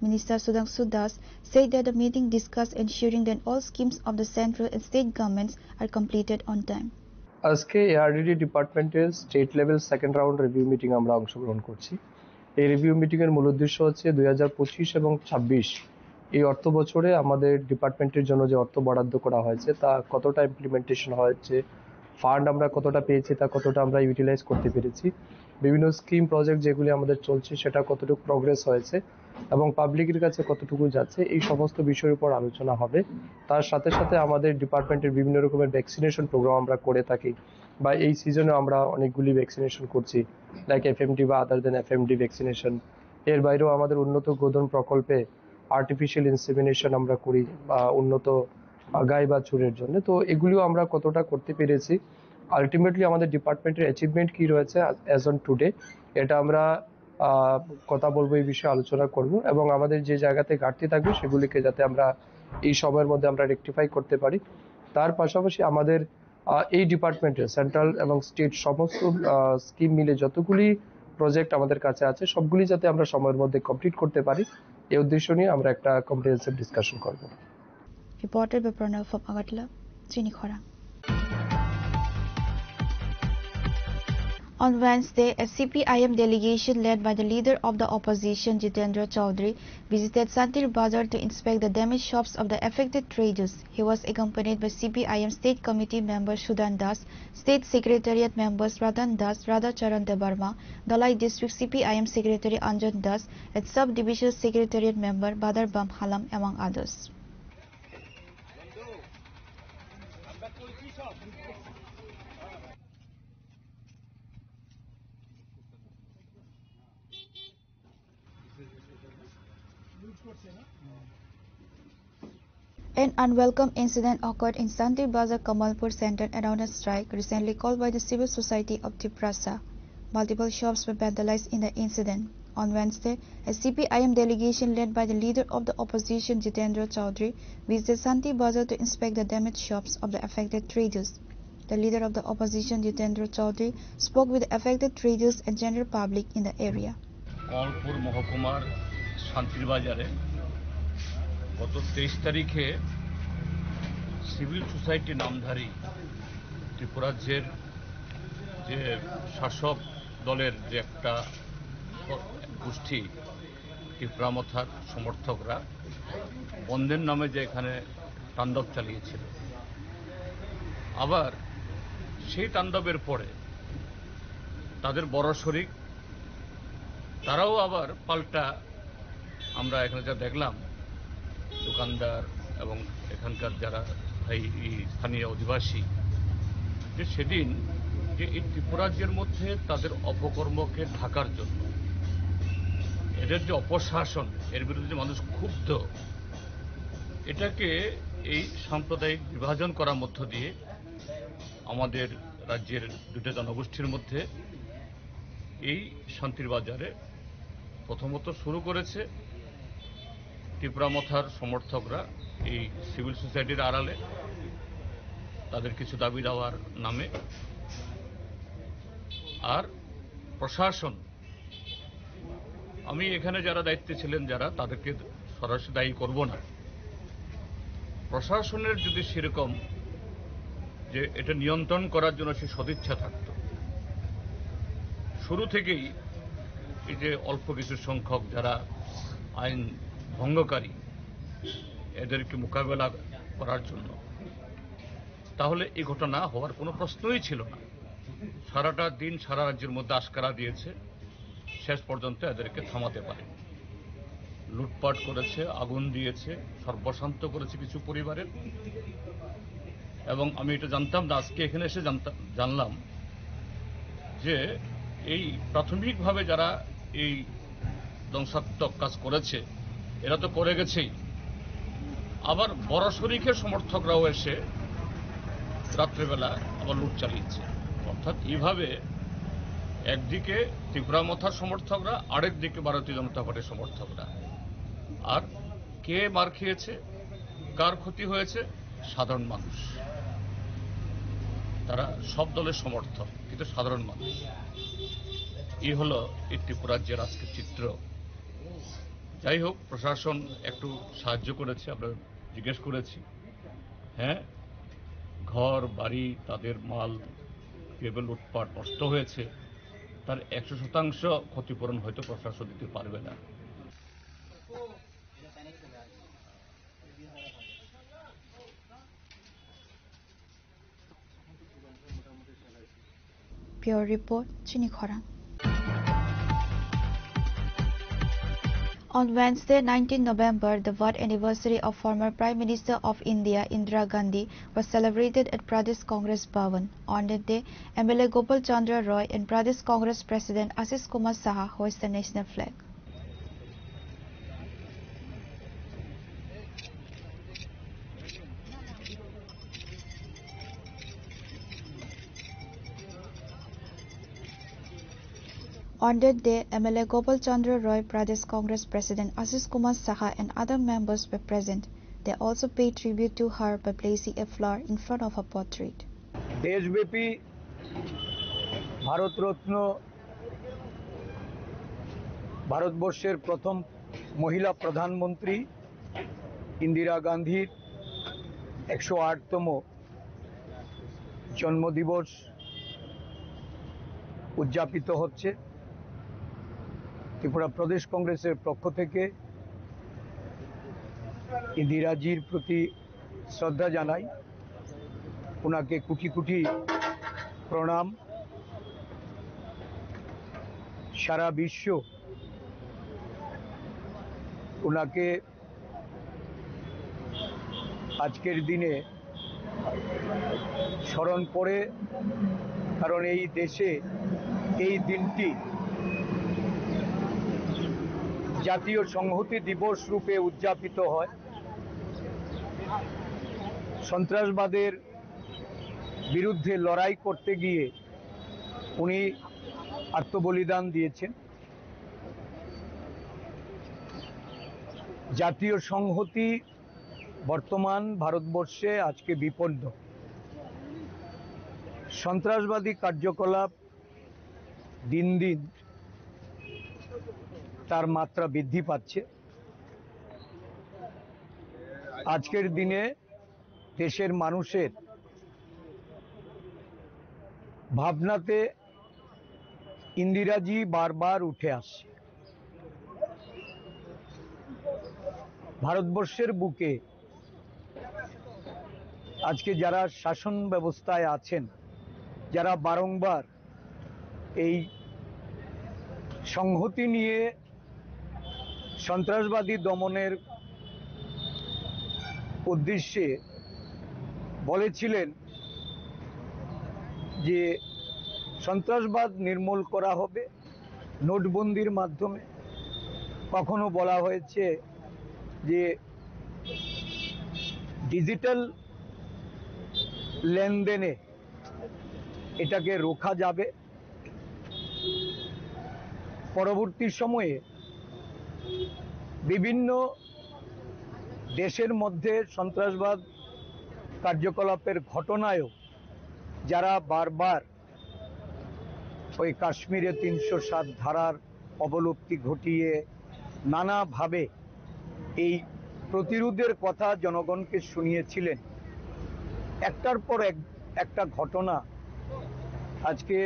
Minister Sudhanshu Das said that the meeting discussed ensuring that all schemes of the central and state governments are completed on time. আজকে ARDD ডিপার্টমেন্টের state level second round review meeting আমরা অংশগ্রহণ করছি। এই review meeting এর মূল উদ্দেশ্য হচ্ছে 2025 এবং 26 এই অর্থ বছরে আমাদের ডিপার্টমেন্টের জন্য যে অর্থ বরাদ্দ করা হয়েছে তা কতটা ইমপ্লিমেন্টেশন হয়েছে, ফান্ড আমরা কতটা পেয়েছি, তা কতটা আমরা ইউটিলাইজ করতে পেরেছি, বিভিন্ন স্কিম প্রজেক্ট যেগুলি আমাদের চলছে সেটা কতটুকু প্রগ্রেস হয়েছে এবং পাবলিকের কাছে কতটুকু যাচ্ছে, এই সমস্ত বিষয়ের উপর আলোচনা হবে। তার সাথে সাথে আমাদের ডিপার্টমেন্টের বিভিন্ন রকমের ভ্যাকসিনেশন প্রোগ্রাম আমরা করে থাকি বা এই সিজনে আমরা অনেকগুলি ভ্যাকসিনেশন করছি, লাইক এফএমডি বা আদার দেন এফএমডি ভ্যাকসিনেশন। এর বাইরেও আমাদের উন্নত গোধন প্রকল্পে আর্টিফিশিয়াল ইনসেমিনেশন আমরা করি বা উন্নত গাই বাছুরের জন্য। তো এগুলিও আমরা কতটা করতে পেরেছি, আলটিমেটলি আমাদের ডিপার্টমেন্টের অ্যাচিভমেন্ট কি রয়েছে অ্যাজ অন টুডে, এটা আমরা কথা বলবো, এই বিষয়ে আলোচনা করব এবং আমাদের যে জায়গাতে ঘাটতি থাকবে সেগুলিকে যাতে আমরা এই সময়ের মধ্যে আমরা রেকটিফাই করতে পারি। তার পাশাপাশি আমাদের এই ডিপার্টমেন্টের সেন্ট্রাল এবং স্টেট সমস্ত স্কিম মিলে যতগুলি প্রজেক্ট আমাদের কাছে আছে সবগুলি যাতে আমরা সময়ের মধ্যে কমপ্লিট করতে পারি, এই উদ্দেশ্য নিয়ে আমরা একটা কম্প্রিহেনসিভ ডিসকাশন করব। Reported by Pranav from Agartala, Chini Khora. On Wednesday, a CPIM delegation led by the leader of the opposition, Jitendra Chaudhary, visited Santir Bazar to inspect the damaged shops of the affected traders. He was accompanied by CPIM State Committee member Sudan Das, State Secretariat members Radhan Das, Radhacharan Debarma, Dalai District CPIM Secretary Anjan Das, and Sub-Division Secretariat member Badar Bam Halam, among others. An unwelcome incident occurred in Santir Bazar Kamalpur centered around a strike recently called by the civil society of Tiprasa. Multiple shops were vandalized in the incident. On Wednesday, a CPIM delegation led by the leader of the opposition, Jitendra Chaudhary, visited Santir Bazar to inspect the damaged shops of the affected traders. The leader of the opposition, Jitendra Chaudhary, spoke with the affected traders and general public in the area. Kamalpur মহকুমার শান্তির বাজারে গত 23 তারিখে civil society নামধারী ত্রিপুরাজ্যের যে শাসক দলের যে একটা গোষ্ঠী ত্রিপুরামথার সমর্থকরা বন্ধের নামে যে এখানে তাণ্ডব চালিয়েছিল, আবার সেই তাণ্ডবের পরে তাদের বড় শরিক তারাও আবার পাল্টা, আমরা এখানে যা দেখলাম দোকানদার এবং এখানকার যারা স্থানীয় অধিবাসী, যে সেদিন যে এই ত্রিপুরাজ্যের মধ্যে তাদের অপকর্মকে ঢাকার জন্য এদের যে অপশাসন, এর বিরুদ্ধে যে মানুষ ক্ষুব্ধ, এটাকে এই সাম্প্রদায়িক বিভাজন করার মধ্য দিয়ে আমাদের রাজ্যের দুটো জনগোষ্ঠীর মধ্যে এই শান্তির বাজারে প্রথমত শুরু করেছে ত্রিপুরামথার সমর্থকরা এই সিভিল সোসাইটির আড়ালে তাদের কিছু দাবি দেওয়ার নামে, আর প্রশাসন, আমি এখানে যারা দায়িত্বে ছিলেন যারা, তাদেরকে সরাসরি দায়ী করব না, প্রশাসনের যদি সেরকম যে এটা নিয়ন্ত্রণ করার জন্য সে সদিচ্ছা থাকত, শুরু থেকেই এই যে অল্প কিছু সংখ্যক যারা আইন ভঙ্গকারী এদেরকে মোকাবেলা করার জন্য, তাহলে এই ঘটনা হওয়ার কোনো প্রশ্নই ছিল না। সারাটা দিন সারা রাজ্যের মধ্যে আশকারা দিয়েছে, শেষ পর্যন্ত এদেরকে থামাতে পারে। লুটপাট করেছে, আগুন দিয়েছে, সর্বশান্ত করেছে কিছু পরিবারের। এবং আমি এটা জানতাম না, আজকে এখানে এসে জানলাম যে এই প্রাথমিকভাবে যারা এই ধ্বংসাত্মক কাজ করেছে এরা তো করে গেছেই, আবার বড় শরিকের সমর্থকরাও এসে রাত্রেবেলা আবার লুট চালিয়েছে। অর্থাৎ এইভাবে একদিকে ত্রিপুরামথার সমর্থকরা, আরেকদিকে ভারতীয় জনতা পার্টির সমর্থকরা। আর কে মার খেয়েছে কার ক্ষতি হয়েছে? সাধারণ মানুষ। তারা সব দলের সমর্থক, কিন্তু সাধারণ মানুষ। এই হলো এই ত্রিপুরা রাজ্যের আজকের চিত্র। যাই হোক, প্রশাসন একটু সাহায্য করেছে, আমরা জিজ্ঞেস করেছি। হ্যাঁ, ঘর বাড়ি, তাদের মাল কেবল লুটপাট নষ্ট হয়েছে, তার 100% ক্ষতিপূরণ হয়তো প্রশাসন দিতে পারবে না। Pure Report, Chini Khorang. On Wednesday, 19 November, the birth anniversary of former Prime Minister of India, Indira Gandhi, was celebrated at Pradesh Congress Bhavan. On that day, MLA Gopal Chandra Roy and Pradesh Congress President Ashish Kumar Saha hoisted the national flag. On that day, MLA Gopal Chandra Roy, Pradesh Congress President Ashish Kumar Saha and other members were present. They also paid tribute to her by placing a flower in front of her portrait. দেশব্যাপী ভারতরত্ন ভারতবর্ষের প্রথম মহিলা প্রধানমন্ত্রী ইন্দিরা গান্ধীর 108তম জন্মদিবস উদযাপিত হচ্ছে। ত্রিপুরা প্রদেশ কংগ্রেসের পক্ষ থেকে ইন্দিরাজির প্রতি শ্রদ্ধা জানাই, ওনাকে কোটি কোটি প্রণাম। সারা বিশ্ব ওনাকে আজকের দিনে স্মরণ করে, কারণ এই দেশে এই দিনটি জাতীয় সংহতি দিবস রূপে উদযাপিত হয়। সন্ত্রাসবাদের বিরুদ্ধে লড়াই করতে গিয়ে উনি আত্মবলিদান দিয়েছেন। জাতীয় সংহতি বর্তমান ভারতবর্ষে আজকে বিপন্ন। সন্ত্রাসবাদী কার্যকলাপ দিন দিন তার মাত্রা বৃদ্ধি পাচ্ছে। আজকের দিনে দেশের মানুষের ভাবনাতে ইন্দিরাজি বারবার উঠে আসছে। ভারতবর্ষের বুকে আজকে যারা শাসন ব্যবস্থায় আছেন, যারা বারংবার এই সংহতি নিয়ে সন্ত্রাসবাদী দমনের উদ্দেশ্যে বলেছিলেন যে সন্ত্রাসবাদ নির্মূল করা হবে নোটবন্দির মাধ্যমে, কখনো বলা হয়েছে যে ডিজিটাল লেনদেনে এটাকে রোখা যাবে। পরবর্তী সময়ে বিভিন্ন দেশের মধ্যে সন্ত্রাসবাদ কার্যকলাপের ঘটনায়ও যারা বারবার ওই কাশ্মীরে 307 ধারার অবলুপ্তি ঘটিয়ে নানাভাবে এই প্রতিরোধের কথা জনগণকে শুনিয়েছিলেন, একটার পর একটা ঘটনা আজকে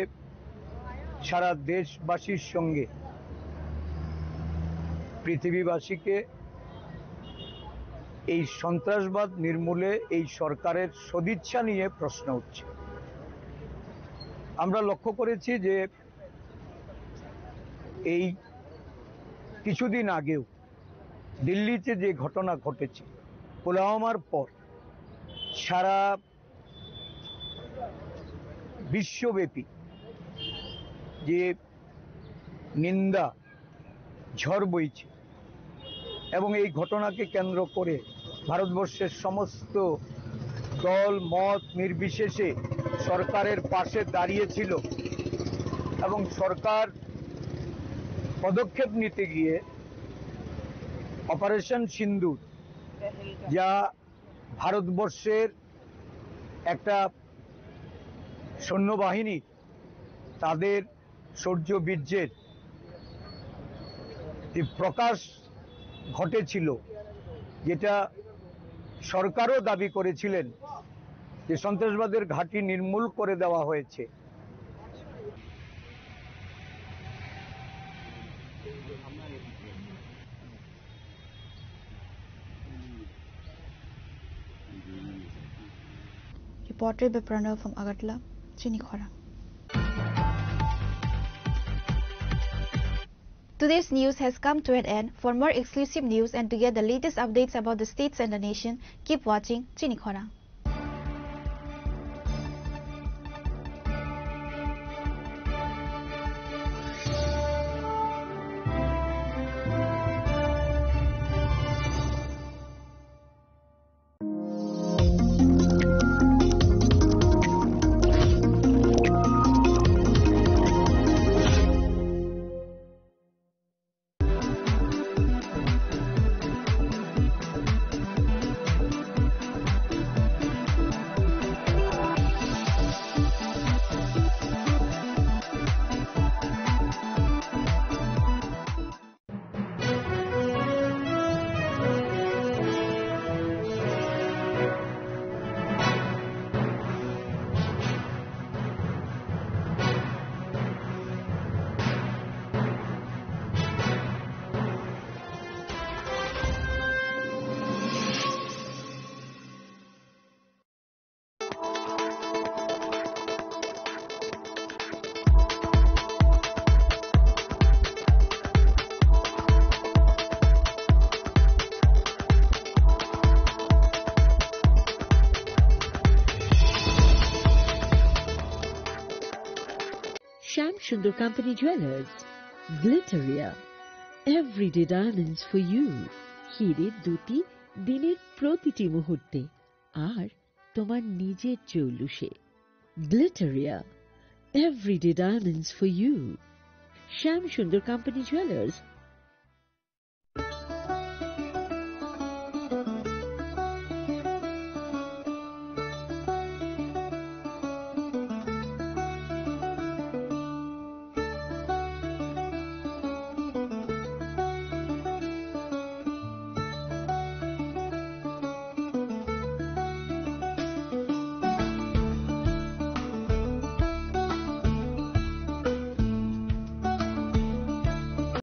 সারা দেশবাসীর সঙ্গে পৃথিবীবাসীকে এই সন্ত্রাসবাদ নির্মূলে এই সরকারের সদিচ্ছা নিয়ে প্রশ্ন উঠছে। আমরা লক্ষ্য করেছি যে এই কিছুদিন আগেও দিল্লিতে যে ঘটনা ঘটেছে পুলওয়ামার পর সারা বিশ্বব্যাপী যে নিন্দা ঝড় বইছে, এবং এই ঘটনাকে কেন্দ্র করে ভারতবর্ষের সমস্ত দল মত নির্বিশেষে সরকারের পাশে দাঁড়িয়েছিল, এবং সরকার পদক্ষেপ নিতে গিয়ে অপারেশন সিন্দুর যা ভারতবর্ষের একটা সৈন্যবাহিনী তাদের শৌর্য বীর্যের প্রকাশ ঘটেছিল, যেটা সরকারও দাবি করেছিলেন যে সন্ত্রাসবাদের ঘাঁটি নির্মূল করে দেওয়া হয়েছে। Reported by Pranav from Agartala, Chinikhora. Today's news has come to an end. For more exclusive news and to get the latest updates about the states and the nation, keep watching Chinikhora. Sham Sundar Company Jewelers, Glitteria, everyday diamonds for you. হিরের দুটি দিনের প্রতিটি মুহূর্তে আর তোমার নিজের জৌলুসে। Glitteria, everyday diamonds for you. Sham Sundar Company Jewelers,